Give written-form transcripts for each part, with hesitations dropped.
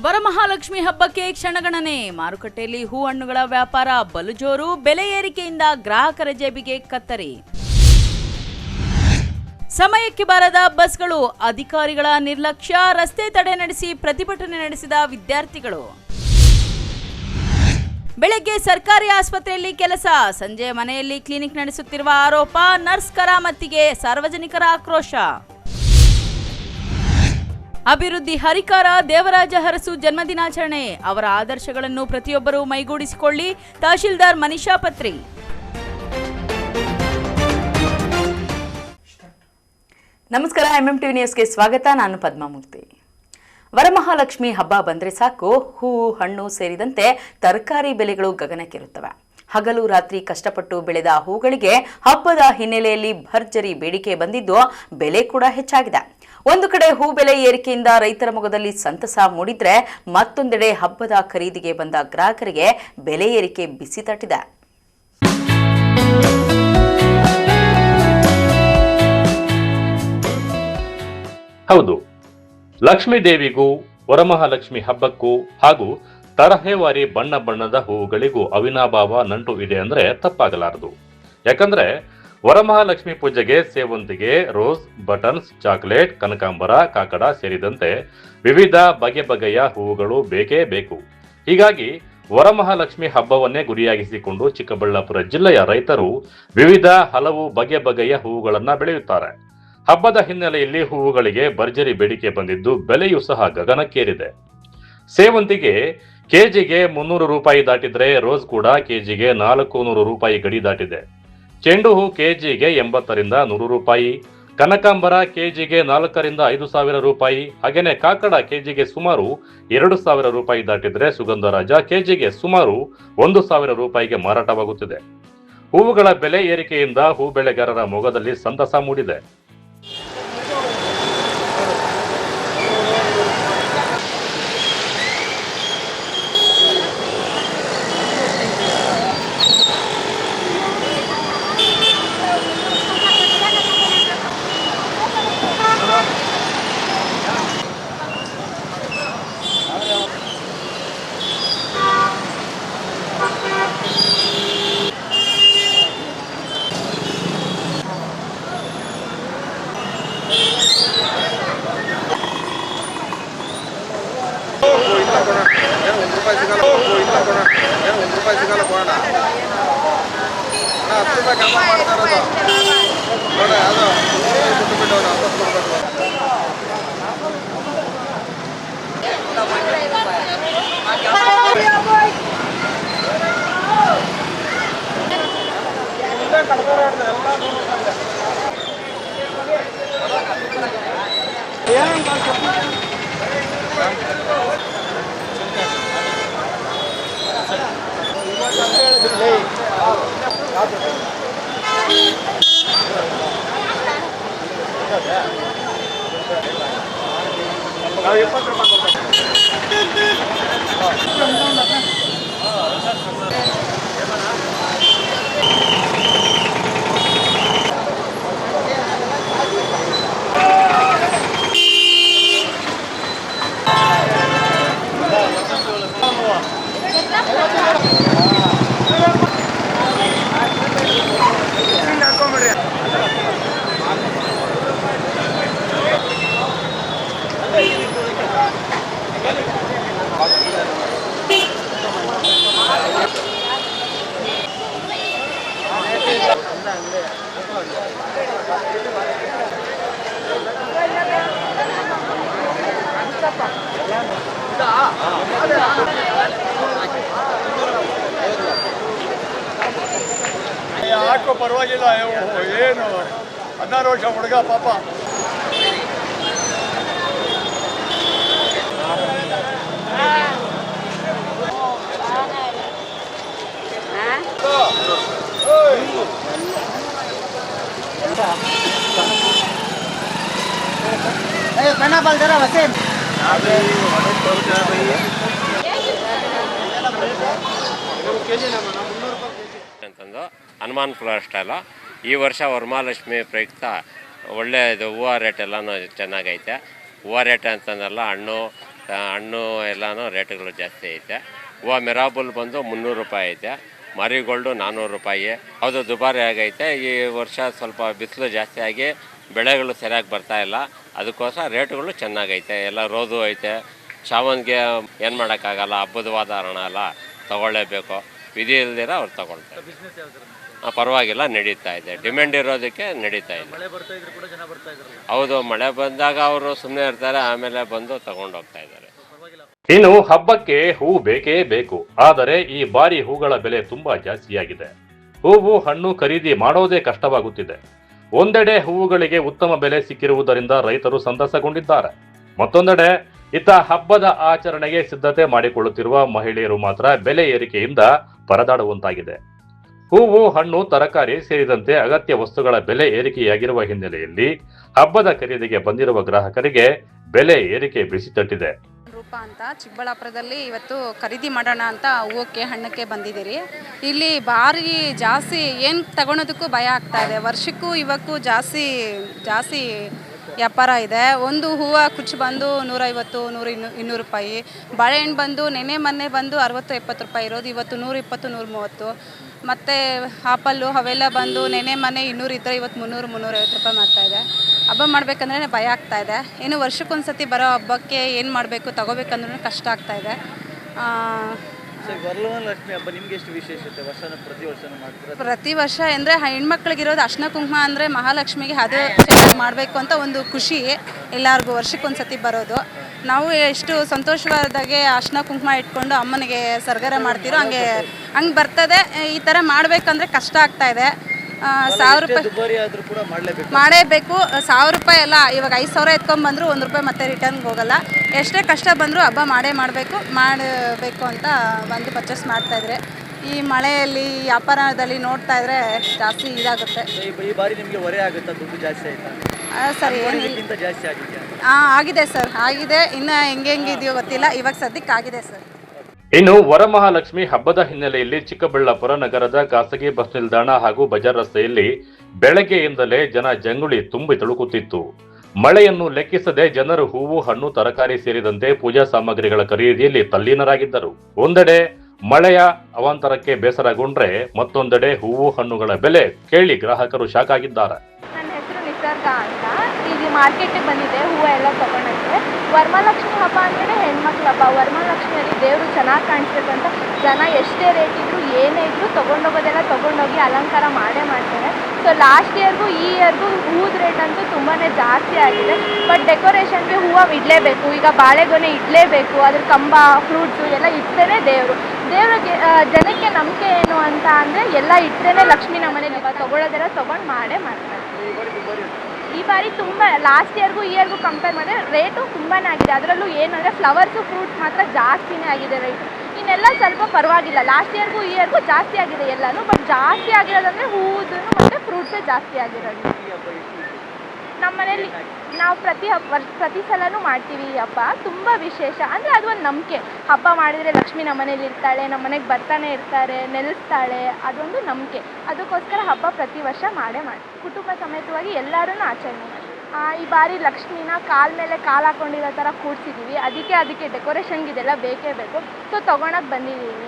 ವರಮಹಾಲಕ್ಷ್ಮಿ ಹಬ್ಬಕ್ಕೆ ಕ್ಷಣಗಣನೆ. ಮಾರುಕಟ್ಟೆಯಲ್ಲಿ ಹೂ ಹಣ್ಣುಗಳ ವ್ಯಾಪಾರ ಬಲು ಜೋರು. ಬೆಲೆ ಏರಿಕೆಯಿಂದ ಗ್ರಾಹಕರ ಜೇಬಿಗೆ ಕತ್ತರಿ. ಸಮಯಕ್ಕೆ ಬಾರದ ಬಸ್ಗಳು, ಅಧಿಕಾರಿಗಳ ನಿರ್ಲಕ್ಷ್ಯ. ರಸ್ತೆ ತಡೆ ನಡೆಸಿ ಪ್ರತಿಭಟನೆ ನಡೆಸಿದ ವಿದ್ಯಾರ್ಥಿಗಳು. ಬೆಳಗ್ಗೆ ಸರ್ಕಾರಿ ಆಸ್ಪತ್ರೆಯಲ್ಲಿ ಕೆಲಸ, ಸಂಜೆ ಮನೆಯಲ್ಲಿ ಕ್ಲಿನಿಕ್ ನಡೆಸುತ್ತಿರುವ ಆರೋಪ. ನರ್ಸ್ ಕರಾಮತ್ತಿಗೆ ಸಾರ್ವಜನಿಕರ ಆಕ್ರೋಶ. ಅಭಿವೃದ್ಧಿ ಹರಿಕಾರ ದೇವರಾಜ ಅರಸು ಜನ್ಮದಿನಾಚರಣೆ. ಅವರ ಆದರ್ಶಗಳನ್ನು ಪ್ರತಿಯೊಬ್ಬರೂ ಮೈಗೂಡಿಸಿಕೊಳ್ಳಿ. ತಹಶೀಲ್ದಾರ್ ಮನೀಷಾ ಪತ್ರಿ. ನಮಸ್ಕಾರ, MMTV ನ್ಯೂಸ್ಗೆ ಸ್ವಾಗತ. ನಾನು ಪದ್ಮಾಮೂರ್ತಿ. ವರಮಹಾಲಕ್ಷ್ಮಿ ಹಬ್ಬ ಬಂದರೆ ಸಾಕು, ಹೂವು ಹಣ್ಣು ಸೇರಿದಂತೆ ತರಕಾರಿ ಬೆಲೆಗಳು ಗಗನಕ್ಕೇರುತ್ತವೆ. ಹಗಲು ರಾತ್ರಿ ಕಷ್ಟಪಟ್ಟು ಬೆಳೆದ ಹೂಗಳಿಗೆ ಹಬ್ಬದ ಹಿನ್ನೆಲೆಯಲ್ಲಿ ಭರ್ಜರಿ ಬೇಡಿಕೆ ಬಂದಿದ್ದು ಬೆಲೆ ಕೂಡ ಹೆಚ್ಚಾಗಿದೆ. ಒಂದು ಕಡೆ ಹೂ ಬೆಲೆ ಏರಿಕೆಯಿಂದ ರೈತರ ಮೊಗದಲ್ಲಿ ಸಂತಸ ಮೂಡಿದ್ರೆ, ಮತ್ತೊಂದೆಡೆ ಹಬ್ಬದ ಖರೀದಿಗೆ ಬಂದ ಗ್ರಾಹಕರಿಗೆ ಬೆಲೆ ಏರಿಕೆ ಬಿಸಿ ತಟ್ಟಿದೆ. ಹೌದು, ಲಕ್ಷ್ಮೀ ದೇವಿಗೂ ವರಮಹಾಲಕ್ಷ್ಮಿ ಹಬ್ಬಕ್ಕೂ ಹಾಗೂ ತರಹೇವಾರಿ ಬಣ್ಣ ಬಣ್ಣದ ಹೂವುಗಳಿಗೂ ಅವಿನಾಭಾವ ನಂಟು ಇದೆ ಅಂದ್ರೆ ತಪ್ಪಾಗಲಾರದು. ಯಾಕಂದ್ರೆ ವರಮಹಾಲಕ್ಷ್ಮಿ ಪೂಜೆಗೆ ಸೇವಂತಿಗೆ, ರೋಸ್, ಬಟನ್ಸ್, ಚಾಕ್ಲೇಟ್, ಕನಕಾಂಬರ, ಕಾಕಡ ಸೇರಿದಂತೆ ವಿವಿಧ ಬಗೆ ಬಗೆಯ ಹೂವುಗಳು ಬೇಕೇ ಬೇಕು. ಹೀಗಾಗಿ ವರಮಹಾಲಕ್ಷ್ಮಿ ಹಬ್ಬವನ್ನೇ ಗುರಿಯಾಗಿಸಿಕೊಂಡು ಚಿಕ್ಕಬಳ್ಳಾಪುರ ಜಿಲ್ಲೆಯ ರೈತರು ವಿವಿಧ ಹಲವು ಬಗೆ ಬಗೆಯ ಹೂವುಗಳನ್ನ ಬೆಳೆಯುತ್ತಾರೆ. ಹಬ್ಬದ ಹಿನ್ನೆಲೆಯಲ್ಲಿ ಹೂವುಗಳಿಗೆ ಭರ್ಜರಿ ಬೇಡಿಕೆ ಬಂದಿದ್ದು ಬೆಲೆಯೂ ಸಹ ಗಗನಕ್ಕೇರಿದೆ. ಸೇವಂತಿಗೆ ಕೆಜಿಗೆ 300 ರೂಪಾಯಿ ದಾಟಿದ್ರೆ, ರೋಸ್ ಕೂಡ ಕೆಜಿಗೆ 400 ರೂಪಾಯಿ ಗಡಿ ದಾಟಿದೆ. ಚೆಂಡು ಹೂ ಕೆಜಿಗೆ 80ರಿಂದ 100 ರೂಪಾಯಿ, ಕನಕಾಂಬರ ಕೆಜಿಗೆ 4 ರಿಂದ 5 ಸಾವಿರ ರೂಪಾಯಿ, ಹಾಗೇನೆ ಕಾಕಡ ಕೆಜಿಗೆ ಸುಮಾರು 2,000 ರೂಪಾಯಿ ದಾಟಿದ್ರೆ, ಸುಗಂಧರಾಜ ಕೆಜಿಗೆ ಸುಮಾರು 1,000 ರೂಪಾಯಿಗೆ ಮಾರಾಟವಾಗುತ್ತಿದೆ. ಹೂವುಗಳ ಬೆಲೆ ಏರಿಕೆಯಿಂದ ಹೂ ಬೆಳೆಗಾರರ ಮೊಗದಲ್ಲಿ ಸಂತಸ ಮೂಡಿದೆ. ಯಾಕೋ ಪರವಾಗಿಲ್ಲ, ಏನು 16 ವರ್ಷ ಹುಡುಗ ಪಾಪ. ಅಂತಂದು ಹನುಮಾನ್ ಫ್ಲವರ್ ಸ್ಟಾಲು ಈ ವರ್ಷ ವರಮಹಾಲಕ್ಷ್ಮಿ ಪ್ರಯುಕ್ತ ಒಳ್ಳೆಯದು ಹೂವು ರೇಟ್ ಎಲ್ಲನೂ ಚೆನ್ನಾಗೈತೆ. ಹೂವು ರೇಟ್ ಅಂತಂದಲ್ಲ, ಹಣ್ಣು ಹಣ್ಣು ಎಲ್ಲನೂ ರೇಟ್ಗಳು ಜಾಸ್ತಿ ಐತೆ. ಹೂವು ಮಿರಾಬುಲ್ ಬಂದು 300 ರೂಪಾಯಿ ಐತೆ, ಮಾರಿಗೋಲ್ಡು 400 ರೂಪಾಯಿ. ಅದು ದುಬಾರಿ ಆಗೈತೆ. ಈ ವರ್ಷ ಸ್ವಲ್ಪ ಬಿಸಿಲು ಜಾಸ್ತಿ ಆಗಿ ಬೆಳೆಗಳು ಸರಿಯಾಗಿ ಬರ್ತಾ ಇಲ್ಲ, ಅದಕ್ಕೋಸ್ಕರ ರೇಟ್ಗಳು ಚೆನ್ನಾಗೈತೆ. ಎಲ್ಲ ರೋದು ಐತೆ. ಶಾವಂತಿಗೆ ಏನು ಮಾಡೋಕ್ಕಾಗಲ್ಲ, ಹಬ್ಬದ ವಾತಾವರಣ ಅಲ್ಲ, ತೊಗೊಳ್ಳೇಬೇಕು. ವಿಧಿ ಇಲ್ದಿರ ಅವ್ರು ತೊಗೊಳ್ತಾರೆ. ಪರವಾಗಿಲ್ಲ, ನಡೀತಾ ಇದೆ. ಡಿಮ್ಯಾಂಡ್ ಇರೋದಕ್ಕೆ ನಡೀತಾ ಇದೆ. ಹೌದು, ಮಳೆ ಬಂದಾಗ ಅವರು ಸುಮ್ಮನೆ ಇರ್ತಾರೆ, ಆಮೇಲೆ ಬಂದು ತಗೊಂಡು ಹೋಗ್ತಾ ಇದ್ದಾರೆ. ಇನ್ನು ಹಬ್ಬಕ್ಕೆ ಹೂ ಬೇಕೇ ಬೇಕು. ಆದರೆ ಈ ಬಾರಿ ಹೂಗಳ ಬೆಲೆ ತುಂಬಾ ಜಾಸ್ತಿಯಾಗಿದೆ. ಹೂವು ಹಣ್ಣು ಖರೀದಿ ಮಾಡೋದೇ ಕಷ್ಟವಾಗುತ್ತಿದೆ. ಒಂದೆಡೆ ಹೂವುಗಳಿಗೆ ಉತ್ತಮ ಬೆಲೆ ಸಿಕ್ಕಿರುವುದರಿಂದ ರೈತರು ಸಂತಸಗೊಂಡಿದ್ದಾರೆ. ಮತ್ತೊಂದೆಡೆ ಇತ್ತ ಹಬ್ಬದ ಆಚರಣೆಗೆ ಸಿದ್ಧತೆ ಮಾಡಿಕೊಳ್ಳುತ್ತಿರುವ ಮಹಿಳೆಯರು ಮಾತ್ರ ಬೆಲೆ ಏರಿಕೆಯಿಂದ ಪರದಾಡುವಂತಾಗಿದೆ. ಹೂವು ಹಣ್ಣು ತರಕಾರಿ ಸೇರಿದಂತೆ ಅಗತ್ಯ ವಸ್ತುಗಳ ಬೆಲೆ ಏರಿಕೆಯಾಗಿರುವ ಹಿನ್ನೆಲೆಯಲ್ಲಿ ಹಬ್ಬದ ಖರೀದಿಗೆ ಬಂದಿರುವ ಗ್ರಾಹಕರಿಗೆ ಬೆಲೆ ಏರಿಕೆ ಬಿಸಿ ತಟ್ಟಿದೆ. ರೂಪ ಅಂತ ಚಿಕ್ಕಬಳ್ಳಾಪುರದಲ್ಲಿ ಇವತ್ತು ಖರೀದಿ ಮಾಡೋಣ ಅಂತ ಹೂವಕ್ಕೆ ಹಣ್ಣಕ್ಕೆ ಬಂದಿದ್ದೀರಿ. ಇಲ್ಲಿ ಭಾರಿ ಜಾಸ್ತಿ ಏನು ತಗೊಳೋದಕ್ಕೂ ಭಯ ಆಗ್ತಾ ಇದೆ. ವರ್ಷಕ್ಕೂ ಇವಕ್ಕೂ ಜಾಸ್ತಿ ವ್ಯಾಪಾರ ಇದೆ. ಒಂದು ಹೂವು ಕುಚ್ಚು ಬಂದು 150, 100, 200 ರೂಪಾಯಿ. ಬಾಳೆಹಣ್ಣು ಬಂದು ಮೊನ್ನೆ ಬಂದು 60-70 ರೂಪಾಯಿ ಇರೋದು ಇವತ್ತು 120, 130. ಮತ್ತು ಆಪಲ್ಲು ಅವೆಲ್ಲ ಬಂದು ಮೊನ್ನೆ 200 ಇದ್ದರೆ ಇವತ್ತು 300-350 ರೂಪಾಯಿ ಮಾಡ್ತಾಯಿದೆ. ಹಬ್ಬ ಮಾಡಬೇಕಂದ್ರೆ ಭಯ ಆಗ್ತಾಯಿದೆ. ಇನ್ನು ವರ್ಷಕ್ಕೊಂದು ಸತಿ ಬರೋ ಹಬ್ಬಕ್ಕೆ ಏನು ಮಾಡಬೇಕು ತಗೋಬೇಕಂದ್ರೂ ಕಷ್ಟ ಆಗ್ತಾಯಿದೆ. ವರಮಹಾಲಕ್ಷ್ಮಿ ಹಬ್ಬ ನಿಮ್ಗೆ ಎಷ್ಟು ವಿಶೇಷತೆ? ಪ್ರತಿ ವರ್ಷ ಅಂದರೆ ಹೆಣ್ಮಕ್ಳಿಗಿರೋದು ಅರ್ಶಿನ ಕುಂಕುಮ ಅಂದರೆ ಮಹಾಲಕ್ಷ್ಮಿಗೆ ಅದು ಚೆನ್ನಾಗಿ ಮಾಡಬೇಕು ಅಂತ ಒಂದು ಖುಷಿ ಎಲ್ಲರಿಗೂ. ವರ್ಷಕ್ಕೊಂದು ಸತಿ ಬರೋದು. ನಾವು ಎಷ್ಟು ಸಂತೋಷವಾದಾಗೆ ಅರ್ಶಿನ ಕುಂಕುಮ ಇಟ್ಕೊಂಡು ಅಮ್ಮನಿಗೆ ಸರ್ಗರ ಮಾಡ್ತಿರೋ ಹಂಗೆ ಬರ್ತದೆ. ಈ ಥರ ಮಾಡಬೇಕಂದ್ರೆ ಕಷ್ಟ ಆಗ್ತಾಯಿದೆ. 1000 ರೂಪಾಯಿ ಮಾಡಲೇಬೇಕು. 1000 ರೂಪಾಯಿ ಎಲ್ಲ ಇವಾಗ 5000 ಎತ್ಕೊಂಡ್ಬಂದ್ರು 1 ರೂಪಾಯಿ ಮತ್ತೆ ರಿಟರ್ನ್ಗೆ ಹೋಗಲ್ಲ. ಎಷ್ಟೇ ಕಷ್ಟ ಬಂದರೂ ಹಬ್ಬ ಮಾಡಬೇಕು ಅಂತ ಬಂದು ಪರ್ಚೇಸ್ ಮಾಡ್ತಾಯಿದ್ರೆ ಈ ಮಳೆಯಲ್ಲಿ ವ್ಯಾಪಾರದಲ್ಲಿ ನೋಡ್ತಾ ಇದ್ರೆ ಜಾಸ್ತಿ ಇದಾಗುತ್ತೆ. ಈ ಬಾರಿ ನಿಮಗೆ ಹೊರೆ ಆಗುತ್ತಾ? ದುಡ್ಡು ಜಾಸ್ತಿ ಆಯ್ತಾ? ಸರಿ, ಜಾಸ್ತಿ ಆಗಿದೆ. ಆಗಿದೆ ಸರ್, ಆಗಿದೆ. ಇನ್ನು ಹೆಂಗಿದೆಯೋ ಗೊತ್ತಿಲ್ಲ. ಇವಾಗ ಸದ್ಯಕ್ಕೆ ಆಗಿದೆ ಸರ್. ಇನ್ನು ವರಮಹಾಲಕ್ಷ್ಮಿ ಹಬ್ಬದ ಹಿನ್ನೆಲೆಯಲ್ಲಿ ಚಿಕ್ಕಬಳ್ಳಾಪುರ ನಗರದ ಖಾಸಗಿ ಬಸ್ ನಿಲ್ದಾಣ ಹಾಗೂ ಬಜಾರ್ ರಸ್ತೆಯಲ್ಲಿ ಬೆಳಗ್ಗೆಯಿಂದಲೇ ಜನ ಜಂಗುಳಿ ತುಂಬಿ ತುಳುಕುತ್ತಿತ್ತು. ಮಳೆಯನ್ನು ಲೆಕ್ಕಿಸದೆ ಜನರು ಹೂವು ಹಣ್ಣು ತರಕಾರಿ ಸೇರಿದಂತೆ ಪೂಜಾ ಸಾಮಗ್ರಿಗಳ ಖರೀದಿಯಲ್ಲಿ ತಲ್ಲೀನರಾಗಿದ್ದರು. ಒಂದೆಡೆ ಮಳೆಯ ಅವಾಂತರಕ್ಕೆ ಬೇಸರಗೊಂಡ್ರೆ ಮತ್ತೊಂದೆಡೆ ಹೂವು ಹಣ್ಣುಗಳ ಬೆಲೆ ಕೇಳಿ ಗ್ರಾಹಕರು ಶಾಕ್ ಆಗಿದ್ದಾರೆ. ನನ್ನ ಹೆಸರು ನಿಸರ್ಗ ಅಂತ. ಇಲ್ಲಿ ಮಾರ್ಕೆಟ್ಗೆ ಬಂದಿದೆ ಹೂವು ಎಲ್ಲ ತಗೊಳಕ್ಕೆ. ವರಮಹಾಲಕ್ಷ್ಮಿ ಹಬ್ಬ ಅಂದರೆ ಹೆಣ್ಮಕ್ಳ ಹಬ್ಬ. ವರಮಹಾಲಕ್ಷ್ಮಿಯಲ್ಲಿ ದೇವರು ಚೆನ್ನಾಗಿ ಕಾಣಿಸ್ಬೇಕು ಅಂತ ಜನ ಎಷ್ಟೇ ರೇಟ್ ಇದ್ರು ಏನೇ ಇದ್ರು ತೊಗೊಂಡೋಗೋದೆಲ್ಲ ತೊಗೊಂಡೋಗಿ ಅಲಂಕಾರ ಮಾಡೇ ಮಾಡ್ತಾರೆ. ಸೊ ಲಾಸ್ಟ್ ಇಯರ್ಗೂ ಈ ಇಯರ್ಗೂ ಹೂದ ರೇಟ್ ಅಂತೂ ತುಂಬಾ ಜಾಸ್ತಿ ಆಗಿದೆ. ಬಟ್ ಡೆಕೋರೇಷನ್ಗೆ ಹೂವು ಇಡಲೇಬೇಕು. ಈಗ ಬಾಳೆಗೊನೆ ಇಡಲೇಬೇಕು. ಅದ್ರ ಕಂಬ, ಫ್ರೂಟ್ಸು ಎಲ್ಲ ಇಟ್ಟೇ ದೇವ್ರಿಗೆ ಜನಕ್ಕೆ ನಂಬಿಕೆ ಏನು ಅಂತ ಅಂದರೆ ಎಲ್ಲ ಇಟ್ಟೇ ಲಕ್ಷ್ಮಿ ನಮ್ಮನೇಲಿ ತೊಗೊಳೋದೆಲ್ಲ ತೊಗೊಂಡು ಮಾಡೇ ಮಾಡ್ತಾರೆ. ಈ ಬಾರಿ ತುಂಬ ಲಾಸ್ಟ್ ಇಯರ್ಗೂ ಈ ಇಯರ್ಗೂ ಕಂಪೇರ್ ಮಾಡಿದ್ರೆ ರೇಟು ತುಂಬಾ ಆಗಿದೆ. ಅದರಲ್ಲೂ ಏನಂದರೆ ಫ್ಲವರ್ಸು ಫ್ರೂಟ್ಸ್ ಮಾತ್ರ ಜಾಸ್ತಿನೇ ಆಗಿದೆ ರೇಟು. ಇನ್ನೆಲ್ಲ ಸ್ವಲ್ಪ ಪರವಾಗಿಲ್ಲ. ಲಾಸ್ಟ್ ಇಯರ್ಗೂ ಈ ಇಯರ್ಗೂ ಜಾಸ್ತಿ ಆಗಿದೆ ಎಲ್ಲನೂ. ಬಟ್ ಜಾಸ್ತಿ ಆಗಿರೋದಂದರೆ ಹೂವು ಮತ್ತು ಫ್ರೂಟ್ಸೇ ಜಾಸ್ತಿ ಆಗಿರೋದು. ನಮ್ಮ ಮನೇಲಿ ನಾವು ಪ್ರತಿ ಸಲನೂ ಮಾಡ್ತೀವಿ ಈ ಹಬ್ಬ. ತುಂಬ ವಿಶೇಷ ಅಂದರೆ ಅದು ಒಂದು ನಂಬಿಕೆ. ಹಬ್ಬ ಮಾಡಿದರೆ ಲಕ್ಷ್ಮಿ ನಮ್ಮ ಮನೇಲಿ ಇರ್ತಾಳೆ, ನಮ್ಮ ಮನೆಗೆ ಬರ್ತಾನೆ ಇರ್ತಾರೆ, ನೆಲೆಸ್ತಾಳೆ, ಅದೊಂದು ನಂಬಿಕೆ. ಅದಕ್ಕೋಸ್ಕರ ಹಬ್ಬ ಪ್ರತಿ ವರ್ಷ ಮಾಡೇ ಮಾಡ್ತೀವಿ. ಕುಟುಂಬ ಸಮೇತವಾಗಿ ಎಲ್ಲರೂ ಆಚರಣೆ ಮಾಡ್ತೀವಿ. ಈ ಬಾರಿ ಲಕ್ಷ್ಮಿನ ಕಾಲ ಮೇಲೆ ಕಾಲು ಹಾಕೊಂಡಿರೋ ಥರ ಕೂರಿಸಿದ್ದೀವಿ. ಅದಕ್ಕೆ ಡೆಕೋರೇಷನ್ಗೆ ಇದೆಲ್ಲ ಬೇಕೇ ಬೇಕು. ಸೊ ತೊಗೊಳಕ್ಕೆ ಬಂದಿದ್ದೀವಿ.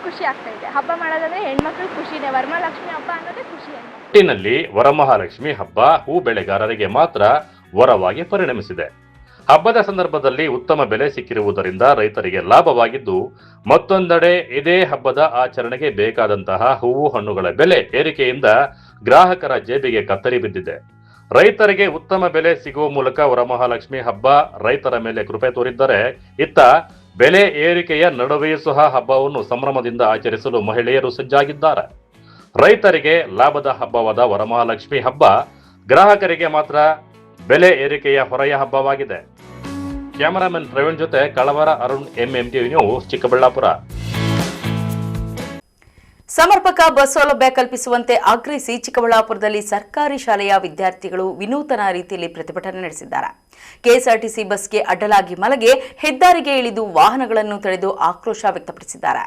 ಖುಷಿ ಆಗ್ತಾ ಇದೆ. ಹಬ್ಬ ಮಾಡೋದಂದ್ರೆ ಹೆಣ್ಮಕ್ಳು ಖುಷಿನೇ. ವರಮಹಾಲಕ್ಷ್ಮಿ ಹಬ್ಬ ಅನ್ನೋದೇ ಖುಷಿ. ಒಟ್ಟಿನಲ್ಲಿ ವರಮಹಾಲಕ್ಷ್ಮಿ ಹಬ್ಬ ಹೂ ಬೆಳೆಗಾರರಿಗೆ ಮಾತ್ರ ವರವಾಗಿ ಪರಿಣಮಿಸಿದೆ. ಹಬ್ಬದ ಸಂದರ್ಭದಲ್ಲಿ ಉತ್ತಮ ಬೆಲೆ ಸಿಕ್ಕಿರುವುದರಿಂದ ರೈತರಿಗೆ ಲಾಭವಾಗಿದ್ದು, ಮತ್ತೊಂದೆಡೆ ಇದೇ ಹಬ್ಬದ ಆಚರಣೆಗೆ ಬೇಕಾದಂತಹ ಹೂವು ಹಣ್ಣುಗಳ ಬೆಲೆ ಏರಿಕೆಯಿಂದ ಗ್ರಾಹಕರ ಜೇಬಿಗೆ ಕತ್ತರಿ ಬಿದ್ದಿದೆ. ರೈತರಿಗೆ ಉತ್ತಮ ಬೆಲೆ ಸಿಗುವ ಮೂಲಕ ವರಮಹಾಲಕ್ಷ್ಮಿ ಹಬ್ಬ ರೈತರ ಮೇಲೆ ಕೃಪೆ ತೋರಿದ್ದರೆ, ಇತ್ತ ಬೆಲೆ ಏರಿಕೆಯ ನಡುವೆಯೂ ಸಹ ಹಬ್ಬವನ್ನು ಸಂಭ್ರಮದಿಂದ ಆಚರಿಸಲು ಮಹಿಳೆಯರು ಸಜ್ಜಾಗಿದ್ದಾರೆ. ರೈತರಿಗೆ ಲಾಭದ ಹಬ್ಬವಾದ ವರಮಹಾಲಕ್ಷ್ಮಿ ಹಬ್ಬ ಗ್ರಾಹಕರಿಗೆ ಮಾತ್ರ ಬೆಲೆ ಏರಿಕೆಯ ಹೊರೆಯ ಹಬ್ಬವಾಗಿದೆ. ಕ್ಯಾಮರಾಮನ್ ಪ್ರವೀಣ್ ಜೊತೆ ಕಳವರ ಅರುಣ್, MMTV ನ್ಯೂಸ್, ಚಿಕ್ಕಬಳ್ಳಾಪುರ. ಸಮರ್ಪಕ ಬಸ್ ಸೌಲಭ್ಯ ಕಲ್ಪಿಸುವಂತೆ ಆಗ್ರಹಿಸಿ ಚಿಕ್ಕಬಳ್ಳಾಪುರದಲ್ಲಿ ಸರ್ಕಾರಿ ಶಾಲೆಯ ವಿದ್ಯಾರ್ಥಿಗಳು ವಿನೂತನ ರೀತಿಯಲ್ಲಿ ಪ್ರತಿಭಟನೆ ನಡೆಸಿದ್ದಾರೆ. ಕೆಎಸ್ಆರ್ಟಿಸಿ ಬಸ್ಗೆ ಅಡ್ಡಲಾಗಿ ಮಲಗಿ ಹೆದ್ದಾರಿಗೆ ಇಳಿದು ವಾಹನಗಳನ್ನು ತಡೆದು ಆಕ್ರೋಶ ವ್ಯಕ್ತಪಡಿಸಿದ್ದಾರೆ.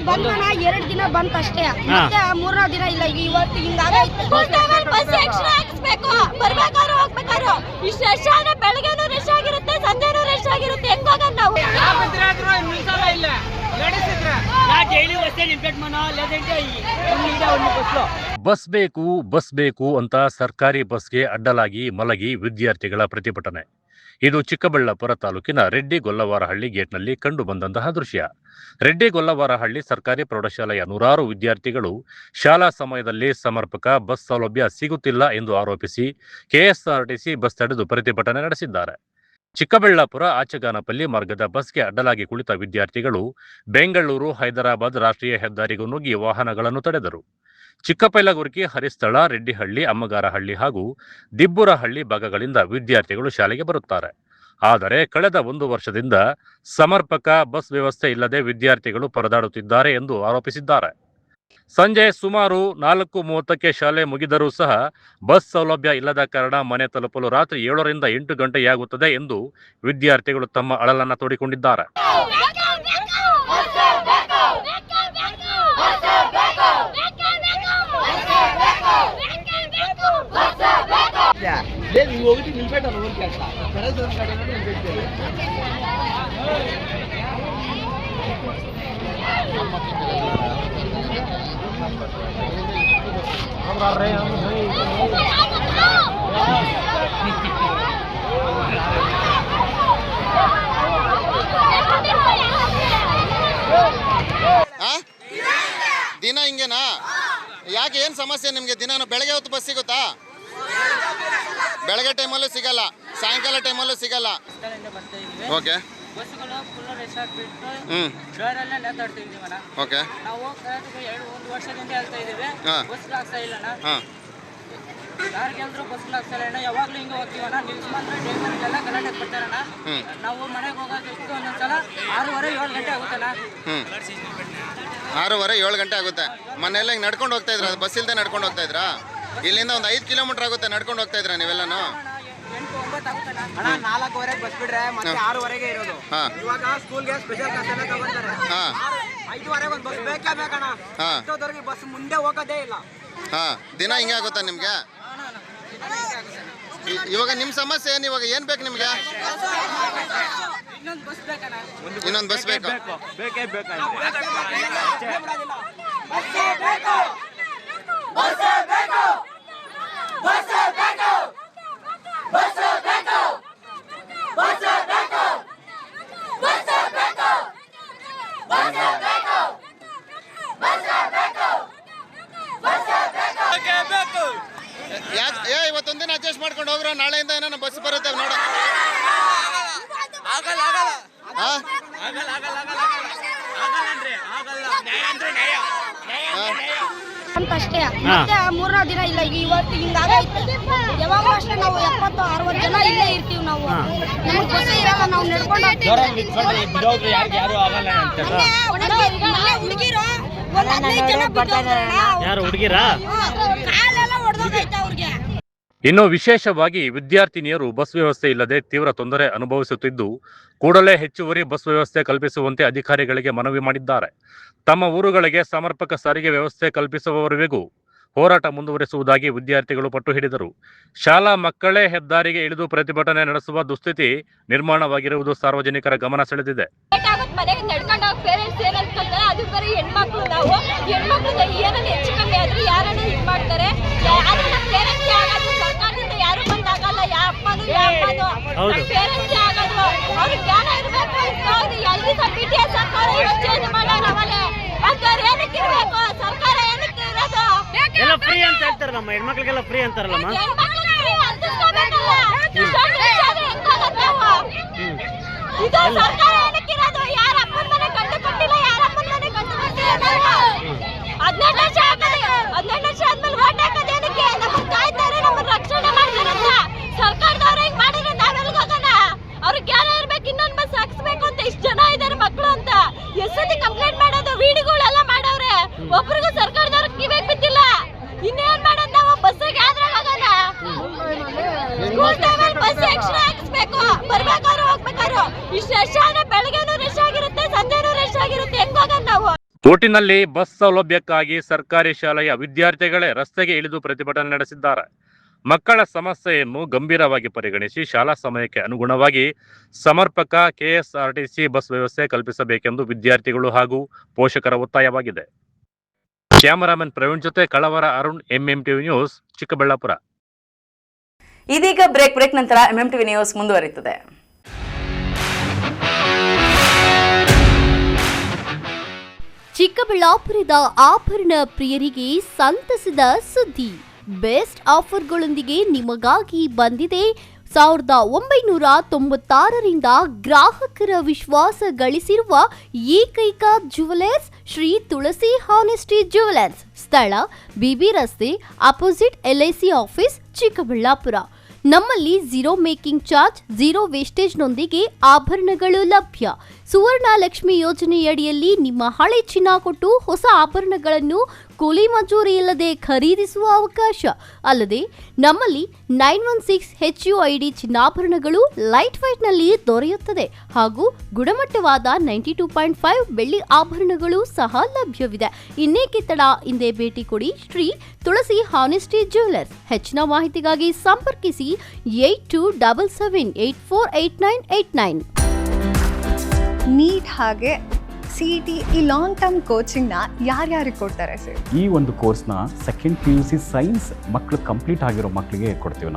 ಬಂದನ 2 ದಿನ ಬಂತಷ್ಟೇ, ಮತ್ತೆ 3ನೇ ದಿನ ಇಲ್ಲ. ಇವತ್ತು ಹಿಂಗಾಗೈತೆ. ಬಸ್ ಎಕ್ಸ್ಟ್ರಾ ಹಾಕಿಸ್ಬೇಕು, ಬರ್ಬೇಕಾದ್ರು ಹೋಗ್ಬೇಕಾದ್ರು. ಇಷ್ಟು ರಶ್ ಆದ್ರೆ ಬೆಳಗ್ಗೆನೂ ರಶ್ ಆಗಿರುತ್ತೆ, ಸಂಜೆನೂ ರಶ್ ಆಗಿರುತ್ತೆ. ಹೆಂಗ್ ಹೋಗೋಣ ನಾವು? ಬಸ್ ಬೇಕು ಅಂತ ಸರ್ಕಾರಿ ಬಸ್ಗೆ ಅಡ್ಡಲಾಗಿ ಮಲಗಿ ವಿದ್ಯಾರ್ಥಿಗಳ ಪ್ರತಿಭಟನೆ. ಇದು ಚಿಕ್ಕಬಳ್ಳಾಪುರ ತಾಲೂಕಿನ ರೆಡ್ಡಿಗೊಲ್ಲವಾರಹಳ್ಳಿ ಗೇಟ್ನಲ್ಲಿ ಕಂಡು ಬಂದಂತಹ ದೃಶ್ಯ. ರೆಡ್ಡಿಗೊಲ್ಲವಾರಹಳ್ಳಿ ಸರ್ಕಾರಿ ಪ್ರೌಢಶಾಲೆಯ ನೂರಾರು ವಿದ್ಯಾರ್ಥಿಗಳು ಶಾಲಾ ಸಮಯದಲ್ಲಿ ಸಮರ್ಪಕ ಬಸ್ ಸೌಲಭ್ಯ ಸಿಗುತ್ತಿಲ್ಲ ಎಂದು ಆರೋಪಿಸಿ ಕೆಎಸ್ಆರ್ಟಿಸಿ ಬಸ್ ತಡೆದು ಪ್ರತಿಭಟನೆ ನಡೆಸಿದ್ದಾರೆ. ಚಿಕ್ಕಬಳ್ಳಾಪುರ ಆಚಗಾನಪಲ್ಲಿ ಮಾರ್ಗದ ಬಸ್ಗೆ ಅಡ್ಡಲಾಗಿ ಕುಳಿತ ವಿದ್ಯಾರ್ಥಿಗಳು ಬೆಂಗಳೂರು ಹೈದರಾಬಾದ್ ರಾಷ್ಟ್ರೀಯ ಹೆದ್ದಾರಿಗೂ ನುಗ್ಗಿ ವಾಹನಗಳನ್ನು ತಡೆದರು. ಚಿಕ್ಕಪೈಲಗುರ್ಕಿ, ಹರಿಸ್ಥಳ, ರೆಡ್ಡಿಹಳ್ಳಿ, ಅಮ್ಮಗಾರಹಳ್ಳಿ ಹಾಗೂ ದಿಬ್ಬುರಹಳ್ಳಿ ಭಾಗಗಳಿಂದ ವಿದ್ಯಾರ್ಥಿಗಳು ಶಾಲೆಗೆ ಬರುತ್ತಾರೆ. ಆದರೆ ಕಳೆದ 1 ವರ್ಷದಿಂದ ಸಮರ್ಪಕ ಬಸ್ ವ್ಯವಸ್ಥೆ ಇಲ್ಲದೆ ವಿದ್ಯಾರ್ಥಿಗಳು ಪರದಾಡುತ್ತಿದ್ದಾರೆ ಎಂದು ಆರೋಪಿಸಿದ್ದಾರೆ. ಸಂಜೆ ಸುಮಾರು 4:30ಕ್ಕೆ ಶಾಲೆ ಮುಗಿದರೂ ಸಹ ಬಸ್ ಸೌಲಭ್ಯ ಇಲ್ಲದ ಕಾರಣ ಮನೆ ತಲುಪಲು ರಾತ್ರಿ 7 ರಿಂದ 8 ಗಂಟೆಯಾಗುತ್ತದೆ ಎಂದು ವಿದ್ಯಾರ್ಥಿಗಳು ತಮ್ಮ ಅಳಲನ್ನು ತೋಡಿಕೊಂಡಿದ್ದಾರೆ. ದಿನ ಹಿಂಗೇನಾ? ಯಾಕೆ, ಏನು ಸಮಸ್ಯೆ ನಿಮಗೆ? ದಿನ ಬೆಳಗ್ಗೆ ಹೊತ್ತು ಬಸ್ ಸಿಗುತ್ತಾ? ಬೆಳಗ್ಗೆ ಟೈಮಲ್ಲೂ ಸಿಗಲ್ಲ, ಸಾಯಂಕಾಲ ಟೈಮಲ್ಲೂ ಸಿಗಲ್ಲ. ಓಕೆ, ಬಸ್ಸುಗಳು ಫುಲ್ ರಶ್ ಆಗಿಬಿಟ್ಟು ಡೋರಲ್ಲೇ ನೇತಾಡ್ತಿದ್ದೀವಿ ಅಣ್ಣ. ಓಕೆ, ನಾವು 1 ವರ್ಷದಿಂದ ಹೇಳ್ತಾ ಇದ್ದೀವಿ, ಬಸ್ ಆಗ್ತಾ ಇಲ್ಲ ಅಣ್ಣ. ಯಾರಿಗೆಲ್ರು ಬಸ್ ಆಗ್ತಾ ಇಲ್ಲ, ಯಾವಾಗಲೂ ಹಿಂಗೆ ಹೋಗ್ತೀವಣ್ಣ. ನಿಲ್ಸ್ಕೊಂಡ್ರೆ ಡ್ರೈವರ್ಗೆಲ್ಲ ಗಲಾಟೆ ಕೊಡ್ತಾರಣ್ಣ. ನಾವು ಮನೆಗೆ ಹೋಗೋದಕ್ಕೆ ಒಂದೊಂದ್ಸಲ 6:30-7 ಗಂಟೆ ಆಗುತ್ತಣ್ಣ. 6:30-7 ಗಂಟೆ ಆಗುತ್ತೆ. ಮನೆಯಲ್ಲ ಹಿಂಗೆ ನಡ್ಕೊಂಡು ಹೋಗ್ತಾ ಇದ್ರ? ಬಸ್ ಇಲ್ಲದೆ ನಡ್ಕೊಂಡು ಹೋಗ್ತಾ ಇದ್ರಾ? ಇಲ್ಲಿಂದ ಒಂದು 5 ಕಿಲೋಮೀಟರ್ ಆಗುತ್ತೆ ನಡ್ಕೊಂಡು ಹೋಗ್ತಾ ಇದ್ರ ನೀವೆಲ್ಲನೂ? 8-9 ಆಗುತ್ತಣ್ಣ. 4:15 ಬಸ್ ಬಿಡ್ರೆ ಮತ್ತೆ 6:00ಗೆ ಇರೋದು. ಇವಾಗ ಸ್ಕೂಲ್ಗೆ ಸ್ಪೆಷಲ್ ಕ್ಲಾಸ್ ಎಲ್ಲ ತಗೊಂತಾರೆ. 5:30 ಒಂದು ಬಸ್ ಬೇಕೇ ಬೇಕಣ್ಣ. ಅಷ್ಟೊತ್ತವರೆಗೆ ಬಸ್ ಮುಂದೆ ಹೋಗೋದೇ ಇಲ್ಲ. ದಿನ ಹಿಂಗೆ ಆಗುತ್ತಾ ನಿಮ್ಗೆ? ಇವಾಗ ನಿಮ್ಮ ಸಮಸ್ಯೆ ಏನು? ಇವಾಗ ಏನು ಬೇಕು ನಿಮ್ಗೆ? ಇನ್ನೊಂದು ಬಸ್ ಬೇಕಣ್ಣ. ಇನ್ನೊಂದು ಬಸ್ ಬೇಕು? ಬೇಕೇ ಬೇಕು. ಇವತ್ತೊಂದಿನ ಅಡ್ಜಸ್ಟ್ ಮಾಡ್ಕೊಂಡು ಹೋಗ್ರ, ನಾಳೆಯಿಂದ ಏನೋ ಬಸ್ ಬರುತ್ತೆ ನೋಡ. ಅಂತಷ್ಟೇ, ಮತ್ತೆ 3ನೇ ದಿನ ಇಲ್ಲ. ಇವತ್ತು ಹಿಂಗಾಗೈತೆ. ಯಾವಾಗಲೂ ಅಷ್ಟೇ, ನಾವು 70-60 ಜನ ಇಲ್ಲೇ ಇರ್ತೀವಿ. ನಾವು ನಮ್ಗೆ ಬಸ್ ಇರಲ್ಲ, ನಾವು ನಡ್ಕೊಂಡು ಹುಡುಗಿರು ಒಂದು 15 ಜನ ಕಾಲೆಲ್ಲ ಹೊಡೆದೋಗೈತೆ ಅವ್ರಿಗೆ. ಇನ್ನು ವಿಶೇಷವಾಗಿ ವಿದ್ಯಾರ್ಥಿನಿಯರು ಬಸ್ ವ್ಯವಸ್ಥೆ ಇಲ್ಲದೆ ತೀವ್ರ ತೊಂದರೆ ಅನುಭವಿಸುತ್ತಿದ್ದು, ಕೂಡಲೇ ಹೆಚ್ಚುವರಿ ಬಸ್ ವ್ಯವಸ್ಥೆ ಕಲ್ಪಿಸುವಂತೆ ಅಧಿಕಾರಿಗಳಿಗೆ ಮನವಿ ಮಾಡಿದ್ದಾರೆ. ತಮ್ಮ ಊರುಗಳಿಗೆ ಸಮರ್ಪಕ ಸಾರಿಗೆ ವ್ಯವಸ್ಥೆ ಕಲ್ಪಿಸುವವರೆಗೂ ಹೋರಾಟ ಮುಂದುವರಿಸುವುದಾಗಿ ವಿದ್ಯಾರ್ಥಿಗಳು ಪಟ್ಟು ಹಿಡಿದರು. ಶಾಲಾ ಮಕ್ಕಳೇ ಹೆದ್ದಾರಿಗೆ ಇಳಿದು ಪ್ರತಿಭಟನೆ ನಡೆಸುವ ದುಸ್ಥಿತಿ ನಿರ್ಮಾಣವಾಗಿರುವುದು ಸಾರ್ವಜನಿಕರ ಗಮನ ಸೆಳೆದಿದೆ. ಮನೆಗೆ ನಡ್ಕೊಂಡು ಹೋಗಿ ಪೇರೆಂಟ್ಸ್ ಏನ್ ಅನ್ಕೊಂತಾರೆ, ಅದು ಬರೀ ಹೆಣ್ಮಕ್ಳು. ನಾವು ಹೆಣ್ಮಕ್ಳು ಏನನ್ನ ಹೆಚ್ಚು ಕಮ್ಮಿ ಆದ್ರೆ ಯಾರನ್ನ ಇದು ಮಾಡ್ತಾರೆ. ಆದ್ರೆ ನಮ್ಮ ಪೇರೆಂಟ್ಸ್ ಆಗೋದು ಸರ್ಕಾರದಿಂದ ಯಾರು ಬಂದಾಗಲ್ಲ. ಯಾವ ಅಪ್ಪನು ಪೇರೆಂಟ್ಸ್ ಆಗೋದು ಅವ್ರಿಗೆ ಜ್ಞಾನ ಇರಬೇಕು. ಎಲ್ಲಿ ಬಿಟ್ಟಿಯ ಸರ್ಕಾರ ಚೇಂಜ್ ಮಾಡೋಣ ಅವಲೇ ಅಂತಾರೆ. ಏನಕ್ಕೆ ಇರಬೇಕು ಸರ್ಕಾರ? ಏನಕ್ಕೆ ಇರೋದು? ಎಲ್ಲ ಫ್ರೀ ಅಂತ ಹೇಳ್ತಾರೆ. ನಮ್ಮ ಹೆಣ್ಮಕ್ಳಿಗೆಲ್ಲ ಫ್ರೀ ಅಂತಾರಲ್ಲಮ್ಮ. ಇದು ಸರ್ಕಾರ ಏನಕ್ಕೆ ಇರೋದು? ಯಾರ ಅಪ್ಪನ ಮನೆ ಕಂಡು ಕೊಟ್ಟಿಲ್ಲ, ಯಾರ ಅಪ್ಪನ ಮನೆ ಕಂಡು ಕೊಟ್ಟಿಲ್ಲ. 18 ವರ್ಷ ಆದ್ಮೇಲೆ ಓಟ್ ಹಾಕೋದು ಏನಕ್ಕೆ? ನಮ್ಮನ್ನ ಕಾಯ್ತಾರೆ, ನಮ್ಮನ್ನ ರಕ್ಷಣೆ ಮಾಡ್ತಾರೆ ಅಂತ. ಸರ್ಕಾರದವ್ರು ಹಿಂಗ್ ಮಾಡಿದ್ರೆ ನಾವೆಲ್ಗೆ ಹೋಗೋಣ? ಅವ್ರಿಗೆ ಜ್ಞಾನ ಇರ್ಬೇಕು. ಇನ್ನೊಂದು ಬಸ್ ಹಾಕ್ಸ್ಬೇಕು ಅಂತ ಇಷ್ಟು ಜನ ಇದಾರೆ ಮಕ್ಕಳು ಅಂತ. ಎಷ್ಟೊತ್ತಿ ಕಂಪ್ಲೇಂಟ್ ಮಾಡೋದು, ವಿಡಿಯೋಗಳೆಲ್ಲ ಮಾಡವ್ರೆ. ಒಬ್ರಿಗೂ ಸರ್ಕಾರದವ್ರಿಗೆ ಕಿವಿಗೆ ಬಿದ್ದಿಲ್ಲ. ಇನ್ನೇನ್ ಮಾಡೋದು ನಾವು? ಬಸ್ಸಿಗೆ ಆದ್ರಾಗ ಹೋಗೋಣ? ಬಸ್ ಎಕ್ಸ್ಟ್ರಾ ಹಾಕಿಸ್ಬೇಕು, ಬರ್ಬೇಕಾದ್ರು ಹೋಗ್ಬೇಕಾದ್ರು. ಇಷ್ಟು ರಶ್ ಆದ್ರೆ ಬೆಳಗ್ಗೆನೂ ರಶ್ ಆಗಿರುತ್ತೆ, ಸಂಜೆನೂ ರಶ್ ಆಗಿರುತ್ತೆ. ಹೆಂಗ್ ಹೋಗೋಣ ನಾವು? ಒಟ್ಟಿನಲ್ಲಿ ಬಸ್ ಸೌಲಭ್ಯಕ್ಕಾಗಿ ಸರ್ಕಾರಿ ಶಾಲೆಯ ವಿದ್ಯಾರ್ಥಿಗಳೇ ರಸ್ತೆಗೆ ಇಳಿದು ಪ್ರತಿಭಟನೆ ನಡೆಸಿದ್ದಾರೆ. ಮಕ್ಕಳ ಸಮಸ್ಯೆಯನ್ನು ಗಂಭೀರವಾಗಿ ಪರಿಗಣಿಸಿ ಶಾಲಾ ಸಮಯಕ್ಕೆ ಅನುಗುಣವಾಗಿ ಸಮರ್ಪಕ ಕೆಎಸ್ಆರ್ಟಿಸಿ ಬಸ್ ವ್ಯವಸ್ಥೆ ಕಲ್ಪಿಸಬೇಕೆಂದು ವಿದ್ಯಾರ್ಥಿಗಳು ಹಾಗೂ ಪೋಷಕರ ಒತ್ತಾಯವಾಗಿದೆ. ಕ್ಯಾಮರಾಮನ್ ಪ್ರವೀಣ್ ಜೊತೆ ಕಳವರ ಅರುಣ್, ಎಂಎಂಟಿವಿ ನ್ಯೂಸ್, ಚಿಕ್ಕಬಳ್ಳಾಪುರ. ಇದೀಗ ಬ್ರೇಕ್ ನಂತರ ಎಂಎಂಟಿವಿ ನ್ಯೂಸ್ ಮುಂದುವರಿಯುತ್ತದೆ. ಚಿಕ್ಕಬಳ್ಳಾಪುರದ ಆಭರಣ ಪ್ರಿಯರಿಗೆ ಸಂತಸದ ಸುದ್ದಿ. ಬೆಸ್ಟ್ ಆಫರ್ಗಳೊಂದಿಗೆ ನಿಮಗಾಗಿ ಬಂದಿದೆ 1996ರಿಂದ ಗ್ರಾಹಕರ ವಿಶ್ವಾಸ ಗಳಿಸಿರುವ ಏಕೈಕ ಜುವೆಲರ್ಸ್ ಶ್ರೀ ತುಳಸಿ ಹಾನೆಸ್ಟಿ ಜುವೆಲರ್ಸ್. ಸ್ಥಳ ಬಿಬಿ ರಸ್ತೆ ಅಪೋಸಿಟ್ LIC ಆಫೀಸ್, ಚಿಕ್ಕಬಳ್ಳಾಪುರ. ನಮ್ಮಲ್ಲಿ 0 ಮೇಕಿಂಗ್ ಚಾರ್ಜ್, 0 ವೇಸ್ಟೇಜ್ನೊಂದಿಗೆ ಆಭರಣಗಳು ಲಭ್ಯ. ಸುವರ್ಣ ಲಕ್ಷ್ಮಿ ಯೋಜನೆಯಡಿಯಲ್ಲಿ ನಿಮ್ಮ ಹಳೆ ಚಿನ್ನ ಕೊಟ್ಟು ಹೊಸ ಆಭರಣಗಳನ್ನು ಕೂಲಿ ಮಜೂರಿ ಇಲ್ಲದೆ ಖರೀದಿಸುವ ಅವಕಾಶ. ಅಲ್ಲದೆ ನಮ್ಮಲ್ಲಿ 916 HUID ಚಿನ್ನಾಭರಣಗಳು ಲೈಟ್ ವೈಟ್ನಲ್ಲಿ ದೊರೆಯುತ್ತದೆ ಹಾಗೂ ಗುಣಮಟ್ಟವಾದ 92.5 ಬೆಳ್ಳಿ ಆಭರಣಗಳು ಸಹ ಲಭ್ಯವಿದೆ. ಇನ್ನೇಕೆ ತಡ, ಹಿಂದೆ ಭೇಟಿ ಕೊಡಿ ಶ್ರೀ ತುಳಸಿ ಹಾನೆಸ್ಟಿ ಜ್ಯುವೆಲರ್ಸ್. ಹೆಚ್ಚಿನ ಮಾಹಿತಿಗಾಗಿ ಸಂಪರ್ಕಿಸಿ 8277848989. ನೀಟ್ ಹಾಗೆ CET ಈ ಲಾಂಗ್ ಟರ್ಮ್ ಕೋಚಿಂಗ್ನ ಯಾರ್ಯಾರಿಗೆ ಕೊಡ್ತಾರೆ ಸರ್? ಈ ಒಂದು ಕೋರ್ಸ್ನ ಸೆಕೆಂಡ್ PUC ಸೈನ್ಸ್ ಮಕ್ಕಳು ಕಂಪ್ಲೀಟ್ ಆಗಿರೋ ಮಕ್ಕಳಿಗೆ ಕೊಡ್ತೀವಿ.